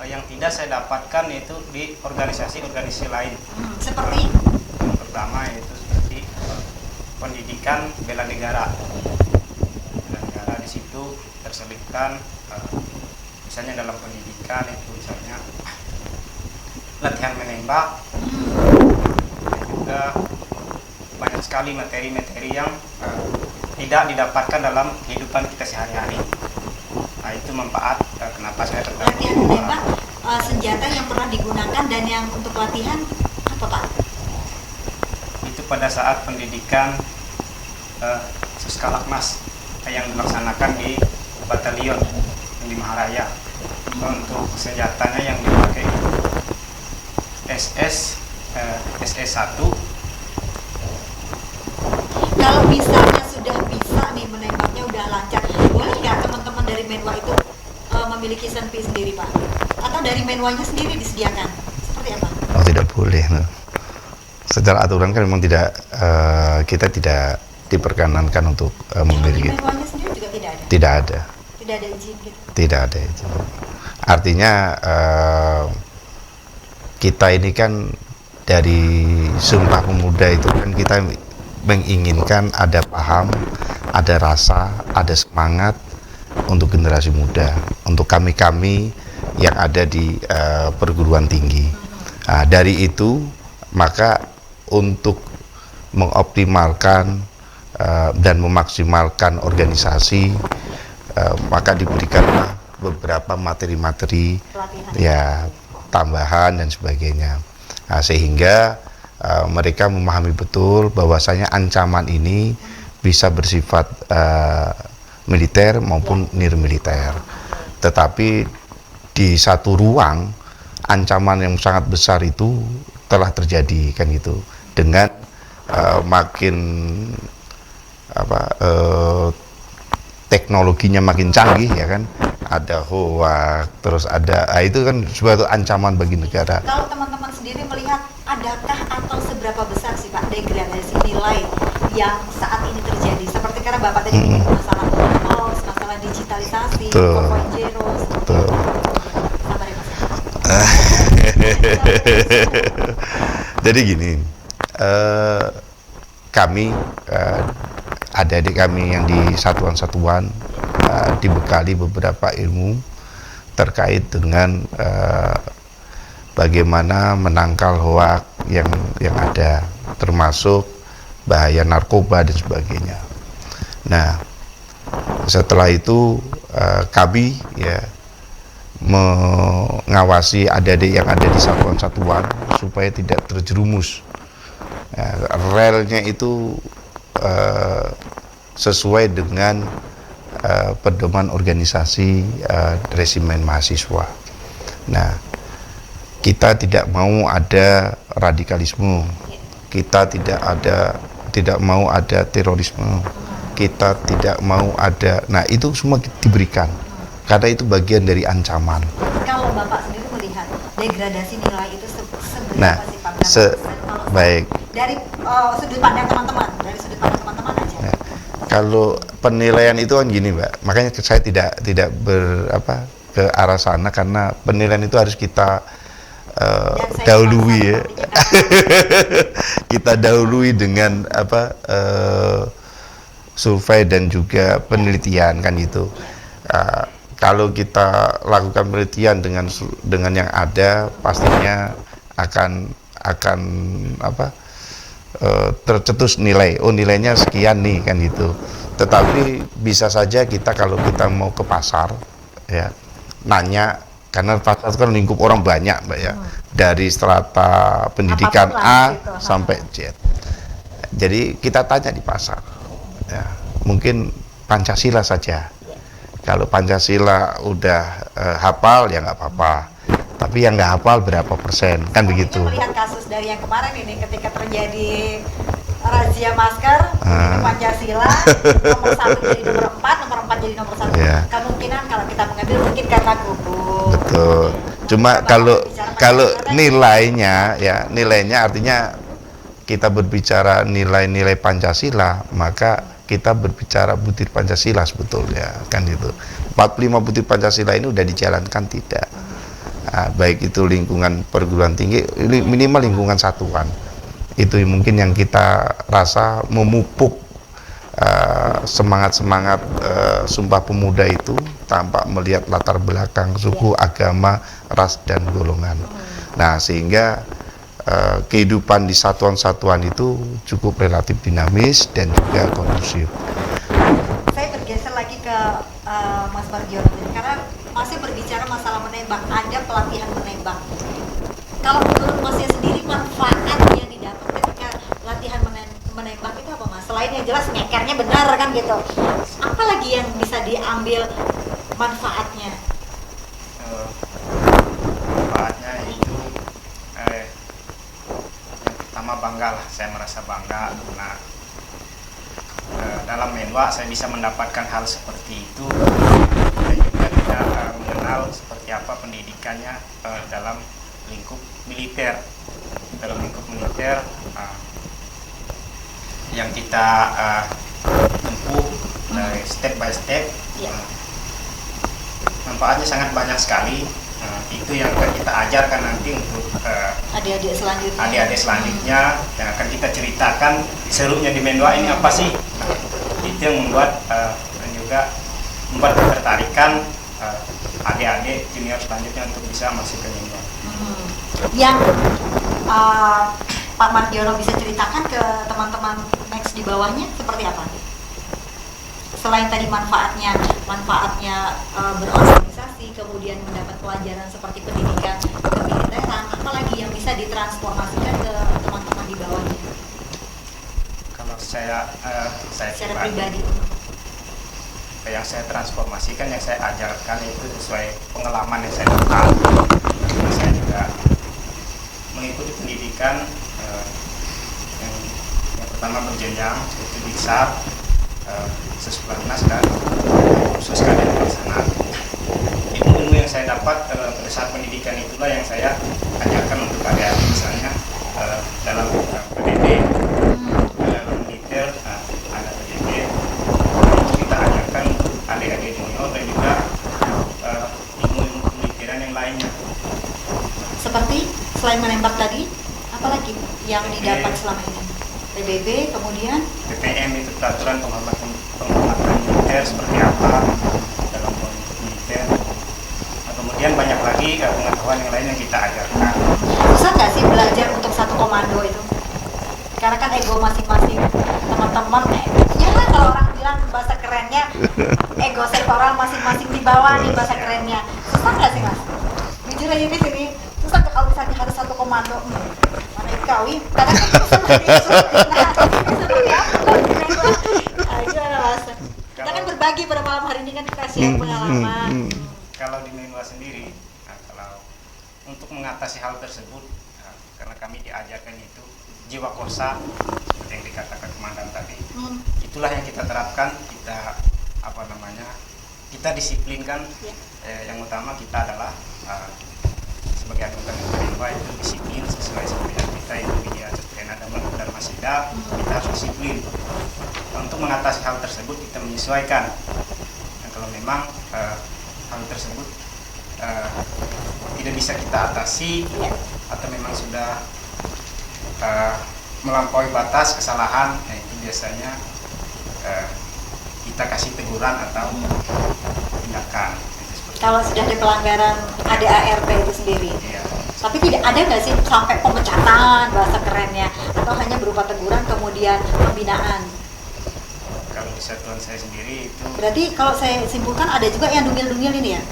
yang tidak saya dapatkan itu di organisasi-organisasi lain. Seperti? Yang pertama itu seperti pendidikan bela negara. Bela negara di situ terselipkan misalnya dalam pendidikan itu misalnya latihan menembak, dan juga banyak sekali materi-materi yang tidak didapatkan dalam kehidupan kita sehari-hari. Nah, itu manfaat kenapa saya tertarik. Latihan menembak, senjata yang pernah digunakan dan yang untuk latihan apa Pak? Itu pada saat pendidikan Suskalakmas yang dilaksanakan di batalion di Maharaya. Untuk senjatanya yang dipakai SS1. Kalau misalnya sudah bisa nih menembaknya udah lancar, boleh nggak teman-teman dari Menwa itu memiliki senpi sendiri Pak? Atau dari Menwanya sendiri disediakan? Seperti apa? Oh, tidak boleh. No. Secara aturan kan memang tidak, kita tidak diperkenankan untuk memiliki. Menwanya sendiri juga tidak ada? Tidak ada. Tidak ada izin gitu? Tidak ada izin. Artinya kita ini kan dari Sumpah Pemuda itu kan kita menginginkan ada paham, ada rasa, ada semangat untuk generasi muda, untuk kami-kami yang ada di perguruan tinggi. Nah, dari itu maka untuk mengoptimalkan dan memaksimalkan organisasi, maka diberikanlah beberapa materi-materi ya tambahan dan sebagainya. Nah, sehingga mereka memahami betul bahwasanya ancaman ini bisa bersifat militer maupun nirmiliter. Tetapi di satu ruang ancaman yang sangat besar itu telah terjadi kan gitu. Dengan makin teknologinya makin canggih ya kan, ada hoax, terus ada itu kan suatu ancaman bagi negara. Kalau teman-teman sendiri melihat adakah atau seberapa besar sih Pak degradasi nilai yang saat ini terjadi? Seperti karena Bapak tadi menyebut masalah hoax, masalah digitalisasi, 4.0. Sabar ya Mas. Jadi gini, kami adik-adik kami yang di satuan-satuan dibekali beberapa ilmu terkait dengan bagaimana menangkal hoak yang ada, termasuk bahaya narkoba dan sebagainya. Nah, setelah itu kami ya mengawasi adik-adik yang ada di satuan-satuan supaya tidak terjerumus. Relnya itu sesuai dengan pedoman organisasi resimen mahasiswa. Nah, kita tidak mau ada radikalisme, kita tidak mau ada terorisme, kita tidak mau ada. Nah, itu semua diberikan karena itu bagian dari ancaman. Kalau Bapak sendiri melihat degradasi nilai itu seberapa Nah, sih Pak? baik. Dari sudut pandang teman-teman, dari sudut pandang teman-teman aja. Nah, kalau penilaian itu kan gini Mbak, makanya saya tidak ke arah sana karena penilaian itu harus kita dahului ya. Kita dahului dengan survei dan juga penelitian kan itu. Kalau kita lakukan penelitian dengan yang ada, pastinya akan tercetus nilai. Oh, nilainya sekian nih kan itu. Tetapi bisa saja kita kalau kita mau ke pasar ya, nanya, karena pasar kan lingkup orang banyak Mbak ya, dari strata pendidikan Apapun lah A gitu. sampai Z. Jadi kita tanya di pasar, ya, mungkin Pancasila saja. Kalau Pancasila udah hafal ya nggak apa-apa, tapi yang nggak hafal berapa persen, kan begitu. Melihat kasus dari yang kemarin ini ketika terjadi razia masker, Pancasila nomor 1 jadi nomor 4, nomor 4 jadi nomor 1. Ya. Kemungkinan kalau kita mengambil mungkin karena gugup. Betul. Cuma kalau nilainya ya, nilainya artinya kita berbicara nilai-nilai Pancasila, maka kita berbicara butir Pancasila sebetulnya, kan itu. 45 butir Pancasila ini udah dijalankan tidak? Nah, baik itu lingkungan perguruan tinggi, ini minimal lingkungan satuan. Itu mungkin yang kita rasa memupuk semangat-semangat Sumpah Pemuda itu tanpa melihat latar belakang suku, agama, ras, dan golongan. Nah, sehingga kehidupan di satuan-satuan itu cukup relatif dinamis dan juga kondusif. Saya bergeser lagi ke Mas Margiono karena masih berbicara masalah menembak, ada pelatihan menembak. Kalau menurut Masnya sendiri manfaat yang didapat ketika latihan menembak itu apa Mas? Selain yang jelas ngekernya benar kan gitu, apa lagi yang bisa diambil manfaatnya? Manfaatnya itu yang pertama bangga lah, saya merasa bangga karena dalam menwa saya bisa mendapatkan hal seperti itu, dan juga kita mengenal seperti apa pendidikannya dalam lingkup militer. Dalam lingkup militer yang kita tempuh dari step by step, manfaatnya sangat banyak sekali. Itu yang akan kita ajarkan nanti untuk Adik-adik selanjutnya. Adik-adik selanjutnya yang akan kita ceritakan serunya di menwa ini apa sih. Itu yang membuat dan juga membuat ketertarikan adik-adik junior selanjutnya untuk bisa masuk ke menwa. Yang Pak Margiono bisa ceritakan ke teman-teman next di bawahnya seperti apa? Selain tadi manfaatnya berorganisasi, kemudian mendapat pelajaran seperti pendidikan kemiliteran, apalagi yang bisa ditransformasikan ke teman-teman di bawahnya? Kalau saya Secara pribadi. yang saya transformasikan, yang saya ajarkan itu sesuai pengalaman yang saya dapat. Saya juga mengikuti pendidikan yang pertama berjenjang, yaitu Diksar, Sesplanas, dan khusus keadaan pelaksana. Ilmu-ilmu yang saya dapat pada saat pendidikan itulah yang saya ajarkan untuk adik-adik, misalnya dalam PDD, dalam militer ada PDD, itu kita ajarkan untuk adik-adik junior dan juga ilmu-ilmu militeran yang lainnya. Seperti selain menembak tadi, apalagi yang didapat selama ini? PBB, kemudian PPM itu peraturan penghormatan militer seperti apa dalam politik militer. Nah, kemudian banyak lagi pengetahuan yang lain yang kita ajarkan. susah nggak sih belajar untuk satu komando itu? Karena kan ego masing-masing teman-teman, ya kalau orang bilang bahasa kerennya ego sektoral masing-masing di bawah nih bahasa kerennya. Susah nggak sih Mas? Jujur aja di sini, susah nggak kalau misalnya harus satu komando? Mana dikawi? Kadang kan seperti itu. Nah, seperti apa? Gimana Mas? Kita kan berbagi pada malam hari ini kan kasih pengalaman. Kalau di menwa sendiri, kalau untuk mengatasi hal tersebut, karena kami diajarkan itu jiwa korsa seperti yang dikatakan komandan tadi, itulah yang kita terapkan. Kita kita disiplinkan. Yang utama kita adalah sebagai anggota menwa itu disiplin sesuai yang kita itu Widya Cetrena dan Masida, kita harus disiplin. Untuk mengatasi hal tersebut kita menyesuaikan. Dan kalau memang hal tersebut tidak bisa kita atasi atau memang sudah melampaui batas kesalahan, nah itu biasanya kita kasih teguran atau tindakan. Kalau sudah ada pelanggaran ADART itu sendiri, tapi tidak ada nggak sih sampai pemecatan bahasa kerennya, atau hanya berupa teguran kemudian pembinaan? Kalau di satuan saya sendiri itu Berarti kalau saya simpulkan ada juga yang dungil-dungil ini ya?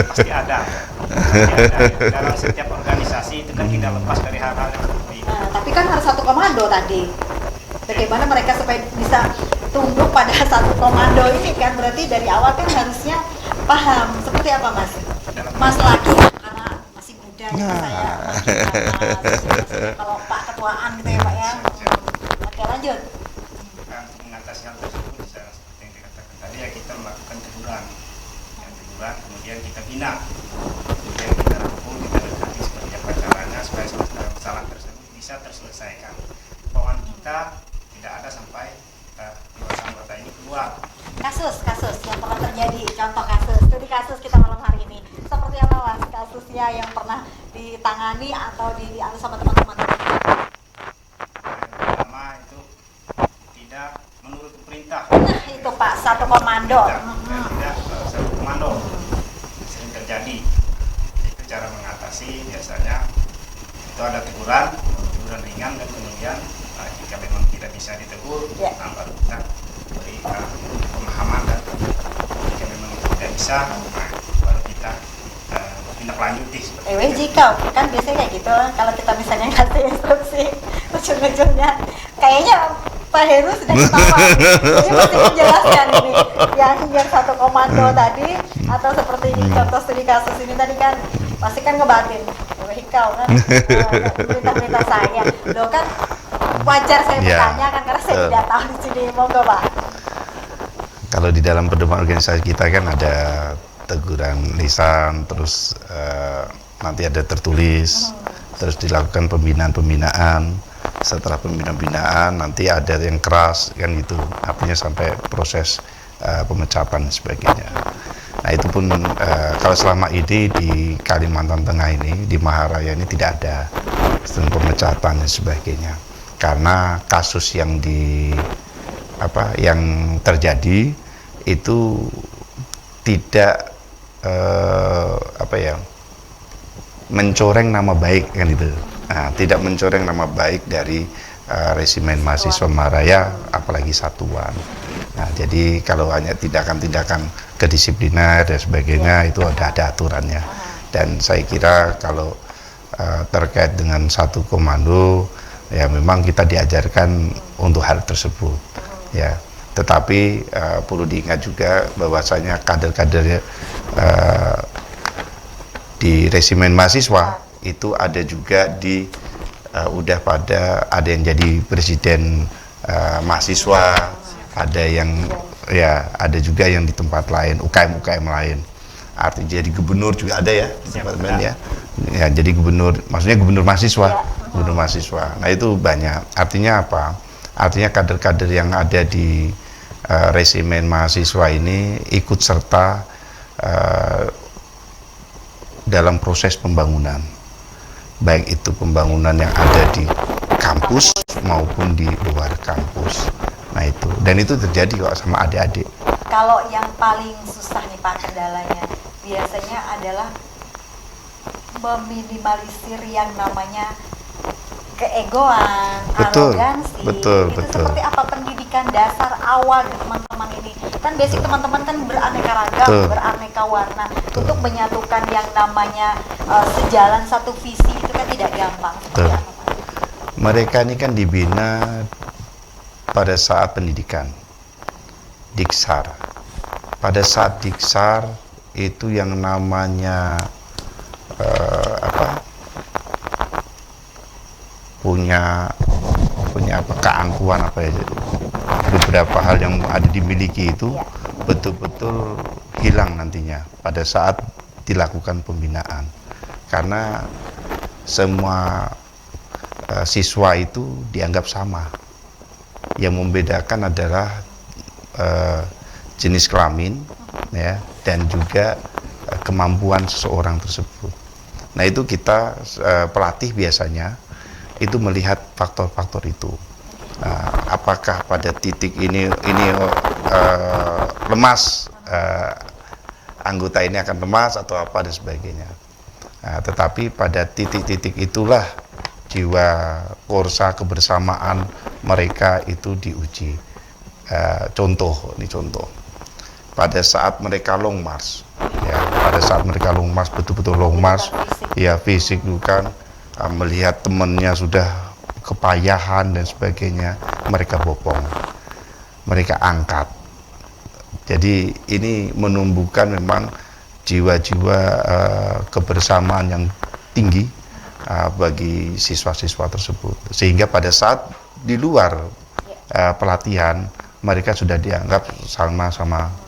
pasti ada. Dalam setiap organisasi itu kan tidak lepas dari hal-hal yang seperti itu. Nah, tapi kan harus satu komando tadi. Bagaimana mereka supaya bisa tunduk pada satu komando ini kan berarti dari awal kan harusnya paham seperti apa Mas? Mas laki karena masih muda ya saya kalau Pak ketuaan gitu ya Pak ya. Oke lanjut. Nah, untuk mengatasi hal tersebut bisa seperti yang dikatakan tadi ya kita melakukan teguran, kemudian kita bina, kemudian kita rangkul, kita dekati seperti apa caranya supaya masalah tersebut bisa terselesaikan. Himbauan kita tidak ada sampai dua anggota ini keluar. Kasus yang pernah terjadi, contoh kasus, studi kasus kita malam hari ini seperti apa Mas kasusnya yang pernah ditangani atau dialami sama teman-teman? Yang pertama itu tidak menurut perintah. Nah itu Pak, satu komando. Tidak satu komando. Sering terjadi. Itu cara mengatasi biasanya itu ada teguran ringan dan kemudian jika memang tidak bisa ditegur, nah, baru kita beri pemahaman dan jika memang itu tidak bisa, nah, baru kita tindak lanjuti. Jika kan biasanya kayak gitu kalau kita misalnya ngasih instruksi ujung-ujungnya kayaknya Pak Heru sudah ketawa jadi masih menjelaskan ini yang satu komando tadi atau seperti contoh studi kasus ini tadi kan pasti kan ngebatin kau kan berita-berita saya loh kan wajar saya bertanya kan karena saya tidak tahu di sini monggo Pak. Kalau di dalam pedoman organisasi kita kan ada teguran lisan, terus nanti ada tertulis, terus dilakukan pembinaan. Setelah pembinaan nanti ada yang keras kan gitu, artinya sampai proses pemecatan dan sebagainya. Nah itu pun kalau selama ini di Kalimantan Tengah ini, di Maharaya ini tidak ada sistem pemecatan dan sebagainya, karena kasus yang yang terjadi itu tidak mencoreng nama baik kan itu. Nah, tidak mencoreng nama baik dari resimen mahasiswa Maharaya, apalagi satuan. Nah, jadi kalau hanya tindakan-tindakan kedisiplinan dan sebagainya itu ada aturannya. Dan saya kira kalau terkait dengan satu komando, ya memang kita diajarkan untuk hal tersebut. Ya, tetapi perlu diingat juga bahwasanya kader-kader di resimen mahasiswa itu ada juga udah ada yang jadi presiden mahasiswa, ada yang ada juga yang di tempat lain, UKM lain. Artinya jadi gubernur juga ada ya di tempat lain ya. Ya, jadi gubernur, maksudnya gubernur mahasiswa, gubernur mahasiswa. Nah, itu banyak. Artinya apa? Artinya kader-kader yang ada di resimen mahasiswa ini ikut serta dalam proses pembangunan, baik itu pembangunan yang ada di kampus maupun di luar kampus. Nah itu, dan itu terjadi kok sama adik-adik. Kalau yang paling susah nih Pak kendalanya biasanya adalah meminimalisir yang namanya keegoan, arogansi. Betul. Seperti apa pendidikan dasar awal di teman-teman ini? Kan basic teman-teman kan beraneka ragam, beraneka warna. Untuk menyatukan yang namanya sejalan satu visi itu kan tidak gampang. Seperti apa, Pak? Mereka ini kan dibina pada saat pendidikan, diksar. Pada saat diksar itu yang namanya punya keangkuhan beberapa hal yang ada dimiliki itu betul-betul hilang nantinya pada saat dilakukan pembinaan, karena semua siswa itu dianggap sama. Yang membedakan adalah jenis kelamin ya, dan juga kemampuan seseorang tersebut. Nah itu kita pelatih biasanya itu melihat faktor-faktor itu. Apakah pada titik ini lemas, anggota ini akan lemas atau apa dan sebagainya. Tetapi pada titik-titik itulah jiwa korsa kebersamaan mereka itu diuji. contoh, ini contoh. Pada saat mereka long march, ya, pada saat mereka long march, betul-betul long march, ya fisik bukan, melihat temannya sudah kepayahan dan sebagainya, mereka bopong, mereka angkat. Jadi ini menumbuhkan memang jiwa-jiwa kebersamaan yang tinggi bagi siswa-siswa tersebut, sehingga pada saat di luar pelatihan mereka sudah dianggap sama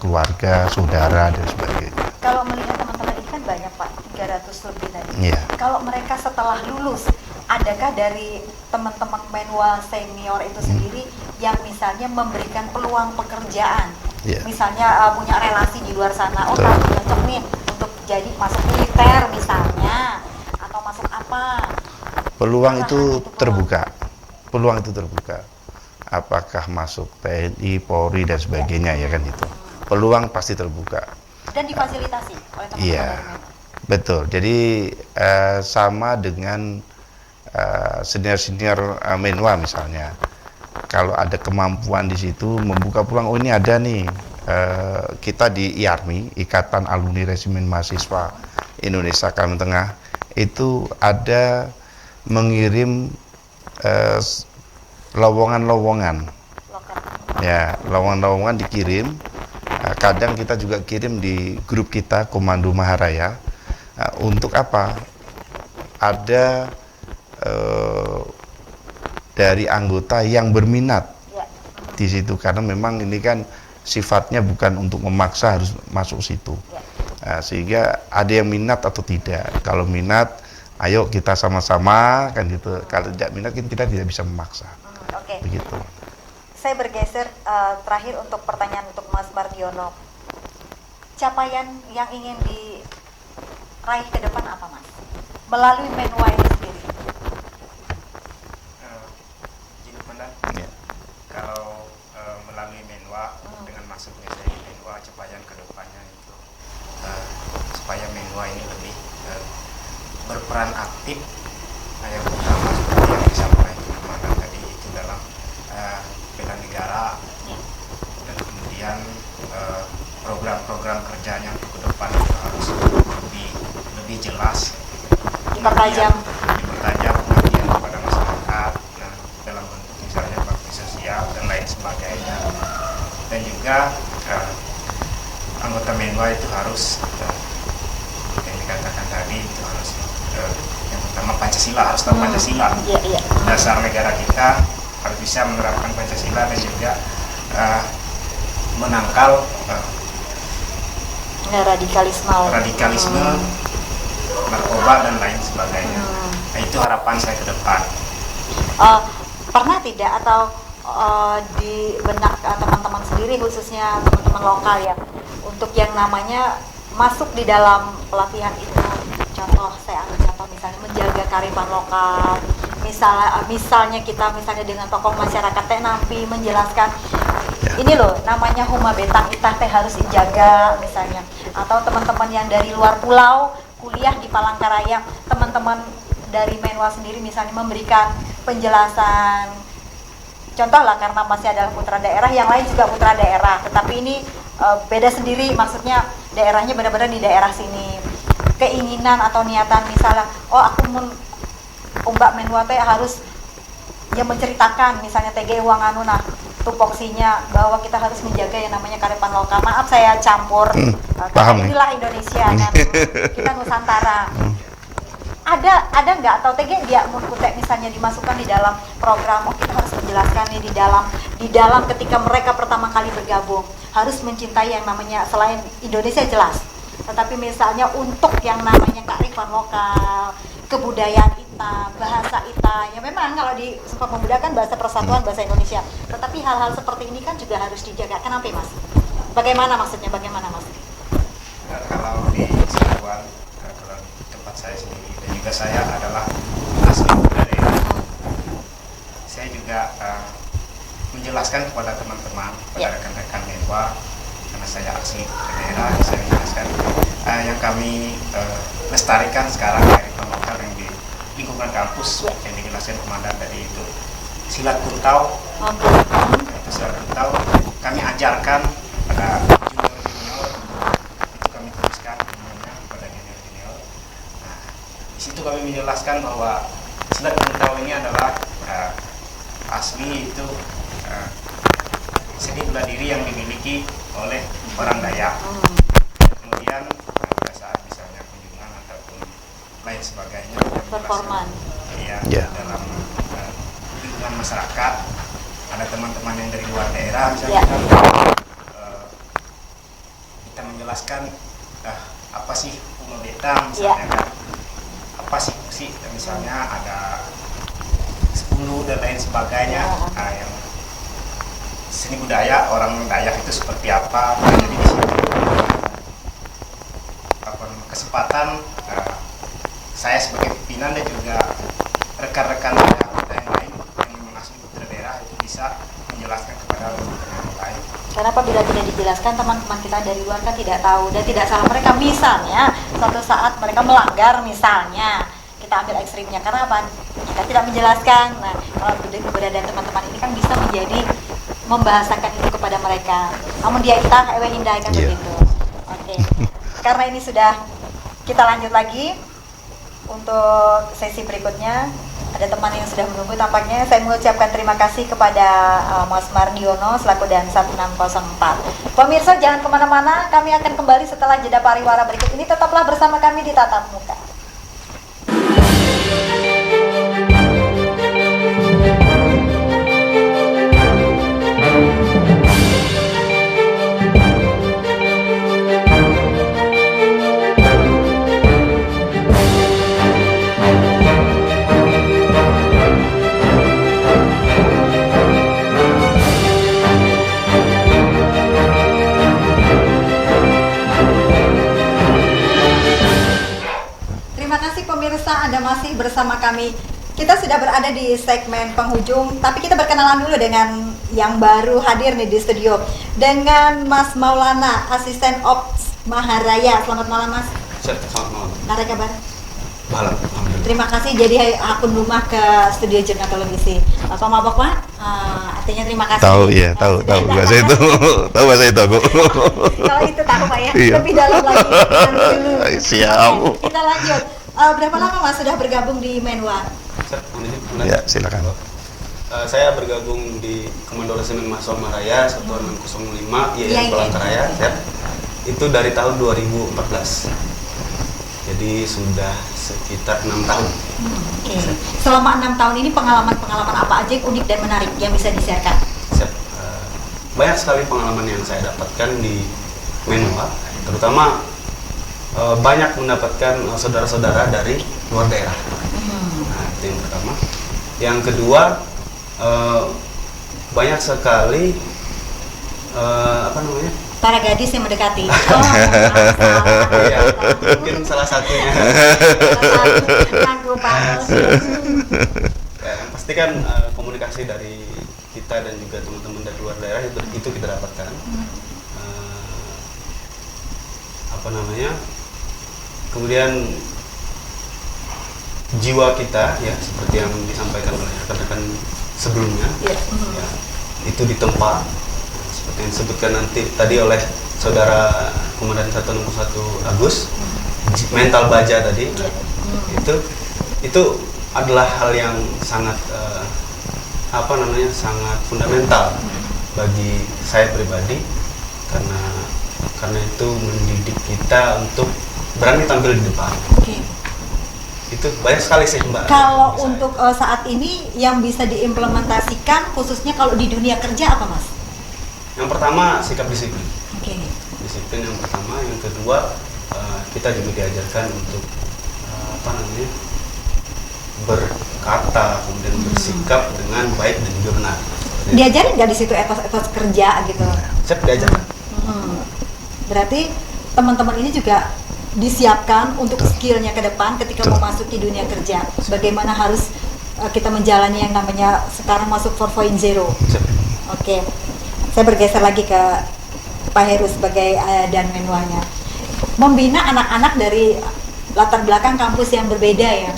keluarga, saudara dan sebagainya. Kalau melihat teman-teman ini kan banyak Pak, 300 lebih tadi. Iya. Kalau mereka setelah lulus, adakah dari teman-teman Menwa senior itu sendiri yang misalnya memberikan peluang pekerjaan? Iya. Misalnya punya relasi di luar sana, oh Betul. kamu cocok nih untuk jadi masuk militer misalnya, atau masuk apa? Peluang itu Peluang. terbuka. Peluang itu terbuka. Apakah masuk TNI, Polri dan sebagainya, ya kan itu. Peluang pasti terbuka. Dan difasilitasi oleh teman-teman Iya, dari Menwa. betul. Jadi sama dengan senior-senior Menwa misalnya. Kalau ada kemampuan di situ membuka peluang, oh ini ada nih, kita di IARMI, Ikatan Alumni Resimen Mahasiswa Indonesia Kalimantan Tengah, itu ada mengirim lowongan-lowongan. Ya, lowongan-lowongan dikirim. Kadang kita juga kirim di grup kita Komando Maharaya. Untuk apa? Ada dari anggota yang berminat di situ, karena memang ini kan sifatnya bukan untuk memaksa harus masuk situ. Sehingga ada yang minat atau tidak. Kalau minat, ayo kita sama-sama kan gitu. Kalau tidak minat kita tidak bisa memaksa. Oke. Begitu. Saya bergeser terakhir untuk pertanyaan untuk Mas Mardiono. Capaian yang ingin diraih ke depan apa, Mas? Melalui Menwa ini sendiri. Jadi Komandan, Ya. kalau melalui Menwa, dengan masuknya saya di Menwa, capaian ke depannya itu supaya Menwa ini lebih berperan aktif. Yang pertama seperti yang disampaikan Komandan tadi, itu dalam bela negara, dan kemudian program-program kerjanya untuk ke depan itu harus lebih jelas, Dipertajam. pengabdian kepada masyarakat, nah, dalam bentuk misalnya bakti sosial dan lain sebagainya. Dan juga anggota Menwa itu harus yang dikatakan tadi itu harus yang pertama Pancasila, harus tahu Pancasila, Iya. dasar negara kita, harus bisa menerapkan Pancasila, dan juga menangkal radikalisme, narkoba dan lain sebagainya. Nah, itu harapan saya ke depan. Pernah tidak atau di benak teman-teman sendiri, khususnya teman-teman lokal ya, untuk yang namanya masuk di dalam pelatihan itu, contoh saya ambil contoh misalnya menjaga kearifan lokal, misalnya kita dengan tokoh masyarakat teh nampi menjelaskan ini loh namanya huma betang itah teh harus dijaga misalnya, atau teman-teman yang dari luar pulau kuliah di Palangkaraya, teman-teman dari Menwa sendiri misalnya memberikan penjelasan, contoh lah, karena masih adalah putra daerah, yang lain juga putra daerah, tetapi ini beda sendiri, maksudnya daerahnya benar-benar di daerah sini, keinginan atau niatan misalnya, oh aku Mbak Menwa teh harus yang menceritakan misalnya TG Uang anu, nah tupoksinya bahwa kita harus menjaga yang namanya kearifan lokal. Maaf saya campur, paham karena inilah Indonesia kan, kita Nusantara. Ada nggak, atau TG dia mengkutek misalnya dimasukkan di dalam program, oh kita harus menjelaskan nih di dalam ketika mereka pertama kali bergabung harus mencintai yang namanya, selain Indonesia jelas, tetapi misalnya untuk yang namanya kearifan lokal, kebudayaan kita, bahasa kita, ya memang kalau di Sumpah Pemuda kan bahasa persatuan, bahasa Indonesia, tetapi hal-hal seperti ini kan juga harus dijaga. Kenapa Mas? Bagaimana maksudnya? Bagaimana Mas? Kalau di Sidoarjo, kalau di tempat saya sendiri, dan juga saya adalah asli dari, saya juga menjelaskan kepada teman-teman, kepada rekan-rekan Menwa, karena saya asli daerah, saya menjelaskan yang kami lestarikan sekarang dari lokal yang di lingkungan kampus, yang dijelaskan komandan tadi itu silat kuntau. Itu silat kuntau kami ajarkan pada junior-junior, itu kami tuliskan namanya pada junior-junior. Nah, di situ kami menjelaskan bahwa silat Gentau ini adalah asli itu seni bela diri yang dimiliki oleh orang Dayak. Kemudian pada saat misalnya kunjungan ataupun lain sebagainya, Performan. Ya. dalam lingkungan masyarakat, ada teman-teman yang dari luar daerah misalnya kan, kita menjelaskan apa sih Kuno Betang misalnya kan, apa sih Kusi misalnya, ada 10 dan lain sebagainya. Nah, yang seni budaya orang Dayak itu seperti apa. Nah, jadi di situ kesempatan saya sebagai pimpinan dan juga rekan-rekan kita yang lain yang memang asli putra daerah itu bisa menjelaskan kepada teman-teman yang lain. Karena apabila tidak dijelaskan, teman-teman kita dari luar kan tidak tahu dan tidak salah mereka. Misalnya suatu saat mereka melanggar, misalnya kita ambil ekstrimnya karena apa? Kita tidak menjelaskan. Nah, kalau keberadaan teman-teman ini kan bisa menjadi membahasakan itu kepada mereka. Namun dia kita ewe hindai kan begitu. Oke. Karena ini sudah, kita lanjut lagi untuk sesi berikutnya. Ada teman yang sudah menunggu tampaknya. Saya mengucapkan terima kasih kepada Mas Mardiono selaku dan 1604. Pemirsa jangan kemana-mana, kami akan kembali setelah jeda pariwara berikut ini. Tetaplah bersama kami di Tatap Muka. Pemirsa, Anda masih bersama kami. Kita sudah berada di segmen penghujung, tapi kita berkenalan dulu dengan yang baru hadir nih di studio, dengan Mas Maulana, Asisten Ops Maharaya. Selamat malam, Mas. Selamat malam. Nara kabar? Malam. Terima kasih jadi akun rumah ke studio Jurnal Televisi. Apa mabok, Pak? Artinya terima kasih. Tahu ya, tahu bahasa itu. Tahu bahasa itu aku. Kalau itu tahu Pak ya. Iya. Lebih dalam lagi. Dulu. Siap. Oke, kita lanjut. Berapa lama Mas sudah bergabung di Menwa? Ya, silakan. Saya bergabung di Komando Resimen Mahasiswa Maraya Satuan 605 Iya, IAIN Palangkaraya. Itu dari tahun 2014. Jadi sudah sekitar 6 tahun. Oke. Selama 6 tahun ini pengalaman-pengalaman apa aja yang unik dan menarik yang bisa di-share-kan? Banyak sekali pengalaman yang saya dapatkan di Menwa, terutama banyak mendapatkan saudara-saudara dari luar daerah. Nah, itu yang pertama. Yang kedua, banyak sekali para gadis yang mendekati. Ya, mungkin salah satunya. Ya, pasti kan komunikasi dari kita dan juga teman-teman dari luar daerah itu kita dapatkan. Kemudian jiwa kita ya seperti yang disampaikan oleh rekan-rekan sebelumnya, ya, itu ditempa seperti yang disebutkan nanti tadi oleh saudara Komandan 161 Agus, mental baja tadi, itu adalah hal yang sangat sangat fundamental bagi saya pribadi, karena itu mendidik kita untuk berani tampil di depan. Oke. Itu banyak sekali sih Mbak. Kalau untuk saat ini yang bisa diimplementasikan khususnya kalau di dunia kerja apa Mas? Yang pertama sikap disiplin. Oke. Disiplin yang pertama, yang kedua kita juga diajarkan untuk berkata, kemudian bersikap dengan baik dan juga benar. Diajarin nggak di situ etos-etos kerja gitu? Saya diajarkan. Berarti teman-teman ini juga disiapkan untuk skillnya ke depan ketika memasuki dunia kerja. Bagaimana harus kita menjalani yang namanya sekarang masuk 4.0. Oke. Saya bergeser lagi ke Pak Heru sebagai dan Menwanya. Membina anak-anak dari latar belakang kampus yang berbeda ya.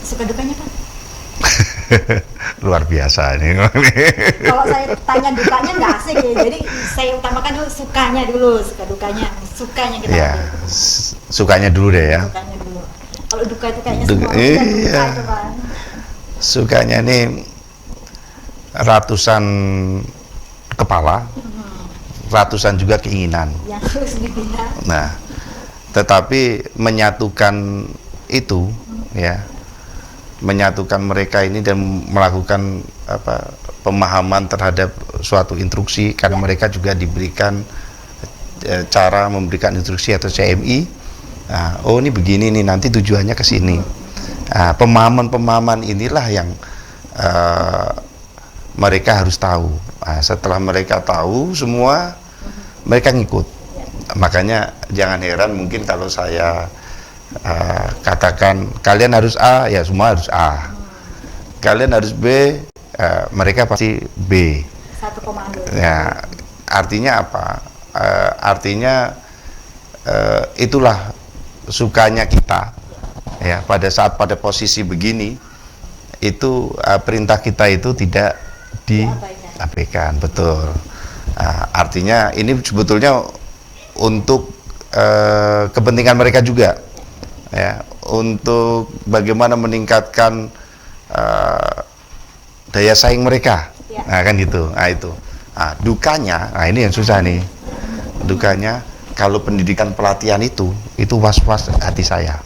Suka dukanya Pak? luar biasa ini. Kalau saya tanya dukanya nggak asik ya, jadi saya utamakan dulu sukanya dulu, suka dukanya, sukanya kita Ya, ambil. sukanya dulu deh ya. Sukanya dulu. Kalau duka itu kayaknya Duka, semua orang sudah duka iya. itu kan. Sukanya ini ratusan kepala, ratusan juga keinginan. Yang harus dibina. Nah, tetapi menyatukan itu, ya, menyatukan mereka ini dan melakukan pemahaman terhadap suatu instruksi, karena Ya. mereka juga diberikan cara memberikan instruksi atau CMI. Nah, oh ini begini nih, nanti tujuannya ke sini. Nah, pemahaman-pemahaman inilah yang mereka harus tahu. Nah, setelah mereka tahu semua, mereka ngikut. Makanya jangan heran mungkin kalau saya katakan kalian harus A, ya semua harus A. Kalian harus B, mereka pasti B. Satu komando. Ya, artinya apa? Artinya itulah sukanya kita. Ya, pada posisi begini itu perintah kita itu tidak diabaikan, betul. Artinya ini sebetulnya untuk kepentingan mereka juga, ya, untuk bagaimana meningkatkan daya saing mereka, Ya. nah kan gitu. Nah itu, dukanya, nah ini yang susah nih, dukanya kalau pendidikan pelatihan itu was-was hati saya.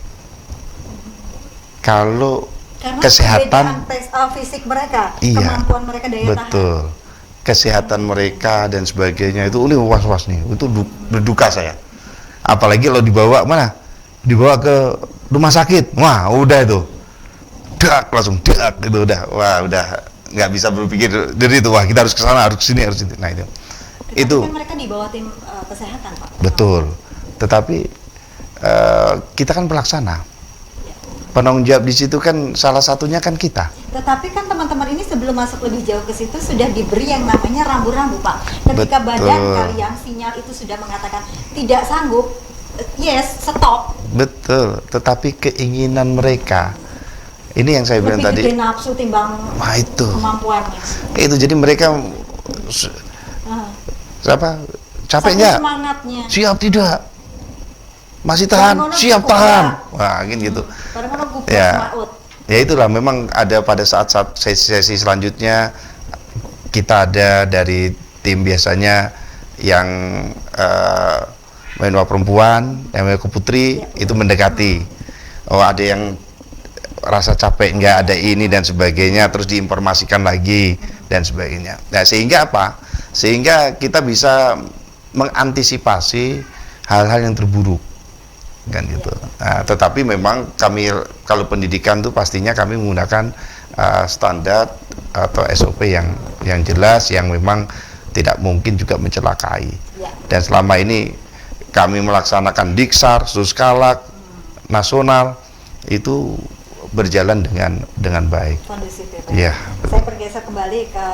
Kalau Karena kesehatan, perbedaan fisik mereka, iya, kemampuan mereka daya tahan. betul, kesehatan mereka dan sebagainya itu ini was-was nih, itu berduka saya. Apalagi kalau dibawa mana, dibawa ke rumah sakit, wah udah itu, langsung itu udah, wah udah nggak bisa berpikir dari itu, wah kita harus ke sana, harus ke sini, harus itu. Nah itu Kan mereka di bawah tim kesehatan, Pak. betul. Tetapi kita kan pelaksana, penanggung jawab di situ kan salah satunya kan kita. Tetapi kan teman-teman ini sebelum masuk lebih jauh ke situ sudah diberi yang namanya rambu-rambu, Pak. Ketika Betul. badan kalian sinyal itu sudah mengatakan tidak sanggup, yes, stop. Betul. Tetapi keinginan mereka, ini yang saya bilang Lebih tadi. gede nafsu timbang Wah itu. kemampuannya. Itu jadi mereka apa? Capek Saking nggak? semangatnya. Siap tidak? Masih tahan? Kadang-kadang Siap cukup tahan. ya. Wah, kan gitu. Kadang-kadang gubrak Ya. maut. Ya itulah, memang ada pada saat-saat sesi-sesi selanjutnya kita ada dari tim biasanya yang Menwa perempuan, yang Menwa putri itu mendekati. Oh ada yang rasa capek nggak, ada ini dan sebagainya, terus diinformasikan lagi dan sebagainya. Nah sehingga apa? Sehingga kita bisa mengantisipasi hal-hal yang terburuk kan gitu. Nah, tetapi memang kami kalau pendidikan tuh pastinya kami menggunakan standar atau SOP yang jelas, yang memang tidak mungkin juga mencelakai. Ya. Dan selama ini kami melaksanakan Diksar, Suskalak, nasional itu berjalan dengan baik. Kondusif ya, Pak. Iya. Saya bergeser kembali ke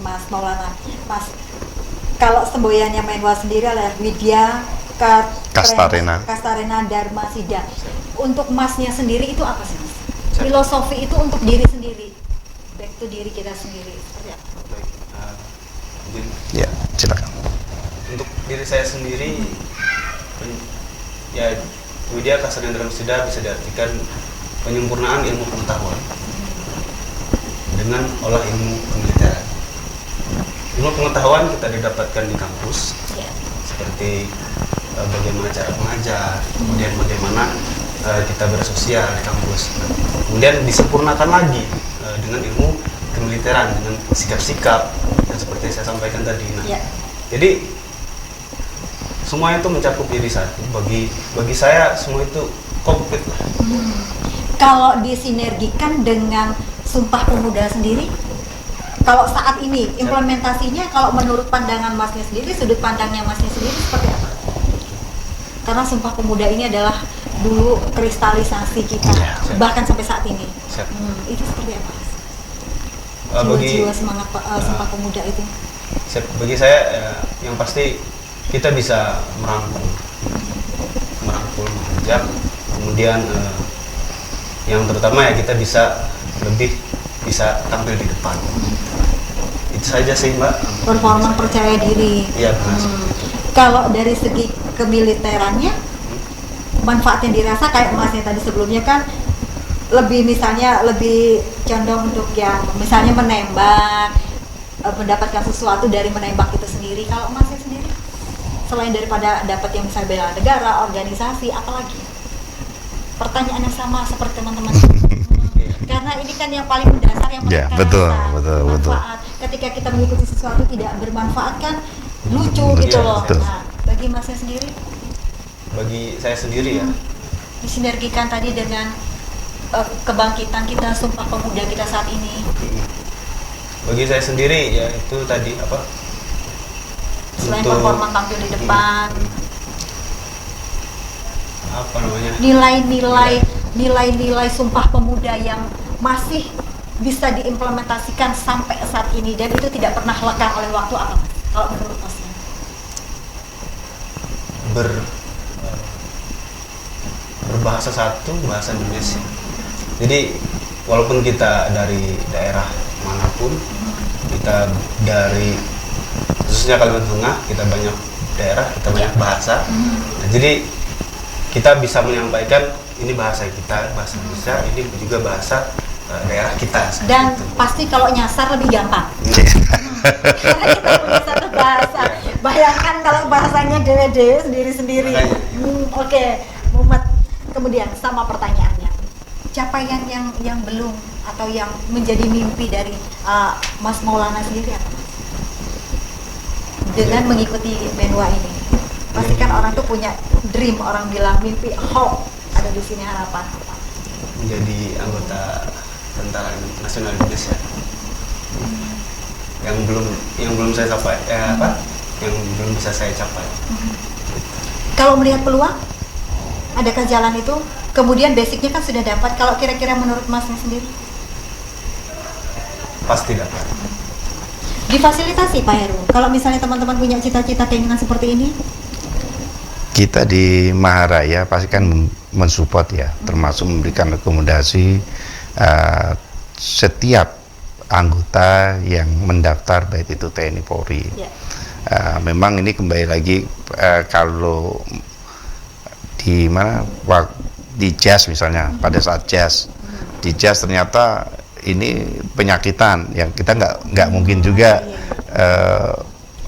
Mas Maulana. Mas, kalau semboyannya Menwa sendiri adalah Widya Kastarena. Kastarena Dharma Sida. Untuk Masnya sendiri itu apa sih, Mas? Filosofi itu untuk diri sendiri, back to diri kita sendiri. Seperti apa? Baik, mungkin Ya, silakan. untuk diri saya sendiri, ya Widya Kastarena Dharma Sida bisa diartikan penyempurnaan ilmu pengetahuan dengan olah ilmu kemiliteran. Ilmu pengetahuan kita didapatkan di kampus, Ya. seperti bagaimana cara mengajar, kemudian bagaimana kita bersosial di kampus. Kemudian disempurnakan lagi dengan ilmu kemiliteran, dengan sikap-sikap yang seperti saya sampaikan tadi. Nah, Ya. jadi semua itu mencakup diri satu. Bagi saya semua itu komplit lah. Kalau disinergikan dengan Sumpah Pemuda sendiri, kalau saat ini implementasinya, kalau menurut pandangan Masnya sendiri, sudut pandangnya Masnya sendiri seperti apa? Karena Sumpah Pemuda ini adalah dulu kristalisasi kita, Ya. bahkan sampai saat ini. Siap. Itu seperti apa, Mas? Bagi Jiwa-jiwa semangat Sumpah Pemuda itu. bagi saya yang pasti kita bisa merangkul, mengajak, kemudian yang terutama ya kita bisa lebih bisa tampil di depan. Itu saja sih Mbak. Performa percaya diri. Iya benar. Kalau dari segi kemiliterannya, manfaat yang dirasa kayak Masnya tadi sebelumnya kan lebih misalnya lebih condong untuk yang misalnya menembak, mendapatkan sesuatu dari menembak itu sendiri. Kalau Masnya sendiri, selain daripada dapat yang misalnya bela negara, organisasi, apalagi? Pertanyaan yang sama seperti teman-teman. Karena ini kan yang paling mendasar yang Ya, mereka betul, rasa betul. manfaat. Ketika kita mengikuti sesuatu tidak bermanfaat kan lucu Lucu, gitu loh. betul. Nah, bagi Masnya sendiri Bagi saya sendiri ya, disinergikan tadi dengan kebangkitan kita, Sumpah Pemuda kita saat ini. bagi saya sendiri ya itu tadi apa? Selain Untuk- performa tampil di depan, Apa namanya? nilai-nilai Sumpah Pemuda yang masih bisa diimplementasikan sampai saat ini dan itu tidak pernah lekang oleh waktu apa Mas? Kalau menurut Masnya? Berbahasa satu, bahasa Indonesia. Jadi walaupun kita dari daerah manapun, kita dari khususnya Kalimantan Tengah, kita banyak daerah, kita banyak bahasa. Nah, jadi kita bisa menyampaikan ini bahasa kita, bahasa Indonesia, ini juga bahasa daerah kita. Dan Gitu. pasti kalau nyasar lebih gampang. Iya. Karena kita punya satu bahasa. Bayangkan kalau bahasanya dewe-dewe sendiri-sendiri. Makanya. Oke, Muhammad. Kemudian sama pertanyaannya. Capaian yang belum atau yang menjadi mimpi dari Mas Maulana sendiri apa? Mas? Dengan mengikuti Menwa ini. Pasti kan orang tuh punya dream, orang bilang mimpi, hope. Ada di sini harapan apa? Menjadi anggota Tentara Nasional Indonesia. Yang belum saya capai, yang belum bisa saya capai. Kalau melihat peluang, adakah jalan itu? Kemudian basicnya kan sudah dapat. Kalau kira-kira menurut Masnya sendiri, Pasti dapat. difasilitasi Pak Heru. Kalau misalnya teman-teman punya cita-cita keinginan seperti ini, Kita di Maharaya pasti kan mensupport ya, termasuk memberikan rekomendasi setiap anggota yang mendaftar baik itu TNI Polri. ya. Memang ini kembali lagi kalau di mana di JAS misalnya, pada saat JAS di JAS ternyata ini penyakitan yang kita nggak mungkin juga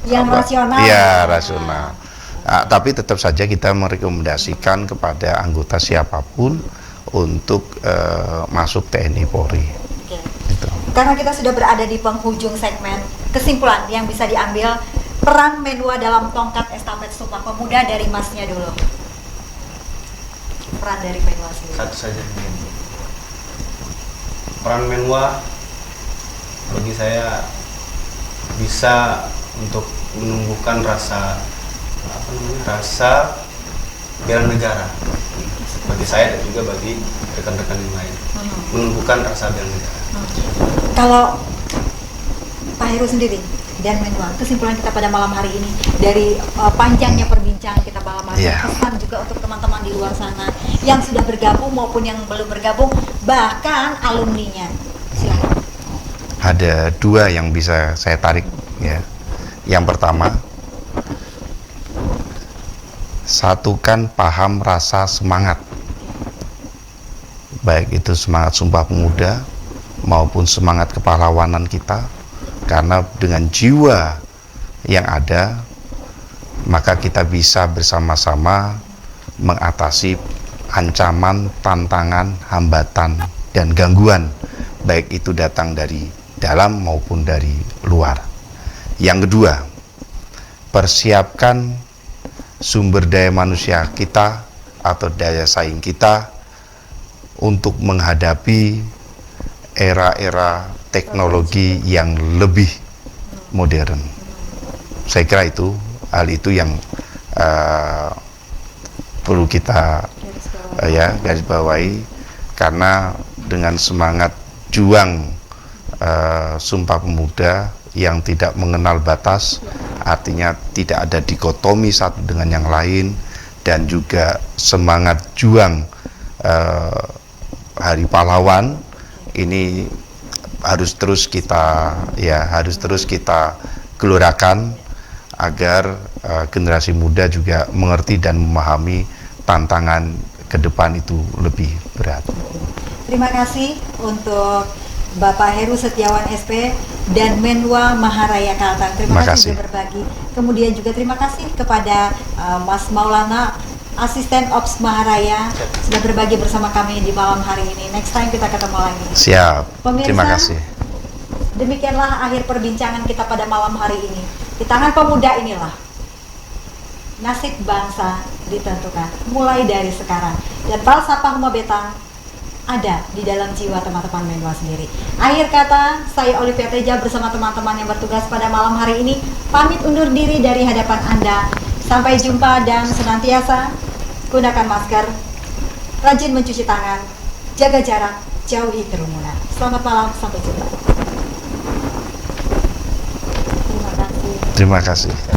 Yang rasional. Iya, rasional. Tapi tetap saja kita merekomendasikan kepada anggota siapapun untuk masuk TNI Polri. Oke. Gitu. Karena kita sudah berada di penghujung segmen, kesimpulan yang bisa diambil peran Menwa dalam tongkat estafet Sumpah Pemuda dari Masnya dulu. Peran dari Menwa sendiri. Satu saja. Peran Menwa bagi saya bisa untuk menumbuhkan rasa bela negara bagi saya dan juga bagi rekan-rekan yang lain, menumbuhkan rasa bela negara. Kalau Pak Heru sendiri dan Menwa, kesimpulan kita pada malam hari ini dari panjangnya perbincangan kita malam hari ini, Yeah. pesan juga untuk teman-teman di luar sana yang sudah bergabung maupun yang belum bergabung, bahkan alumninya. Silakan. Ada dua yang bisa saya tarik ya. Yang pertama, satukan paham rasa semangat, baik itu semangat Sumpah Pemuda maupun semangat kepahlawanan kita, karena dengan jiwa yang ada maka kita bisa bersama-sama mengatasi ancaman, tantangan, hambatan, dan gangguan, baik itu datang dari dalam maupun dari luar. Yang kedua, persiapkan sumber daya manusia kita atau daya saing kita untuk menghadapi era-era teknologi yang lebih modern. Saya kira itu hal itu yang perlu kita garis bawahi, karena dengan semangat juang Sumpah Pemuda yang tidak mengenal batas, artinya tidak ada dikotomi satu dengan yang lain, dan juga semangat juang Hari Pahlawan ini harus terus kita gelorakan agar generasi muda juga mengerti dan memahami tantangan ke depan itu lebih berat. Terima kasih untuk Bapak Heru Setiawan SP dan Menwa Maharaya Kalteng. Terima kasih sudah berbagi. Kemudian juga terima kasih kepada Mas Maulana, Asisten Ops Maharaya, sudah berbagi bersama kami di malam hari ini. Next time kita ketemu lagi. Siap. Pemirsa, terima kasih. Demikianlah akhir perbincangan kita pada malam hari ini. Di tangan pemuda inilah nasib bangsa ditentukan mulai dari sekarang. Dan falsafah Mabetang ada di dalam jiwa teman-teman Menwa sendiri. Akhir kata, saya Olivia Teja bersama teman-teman yang bertugas pada malam hari ini pamit undur diri dari hadapan Anda. Sampai jumpa dan senantiasa gunakan masker, rajin mencuci tangan, jaga jarak, jauhi kerumunan. Selamat malam, sampai jumpa. Terima kasih. Terima kasih.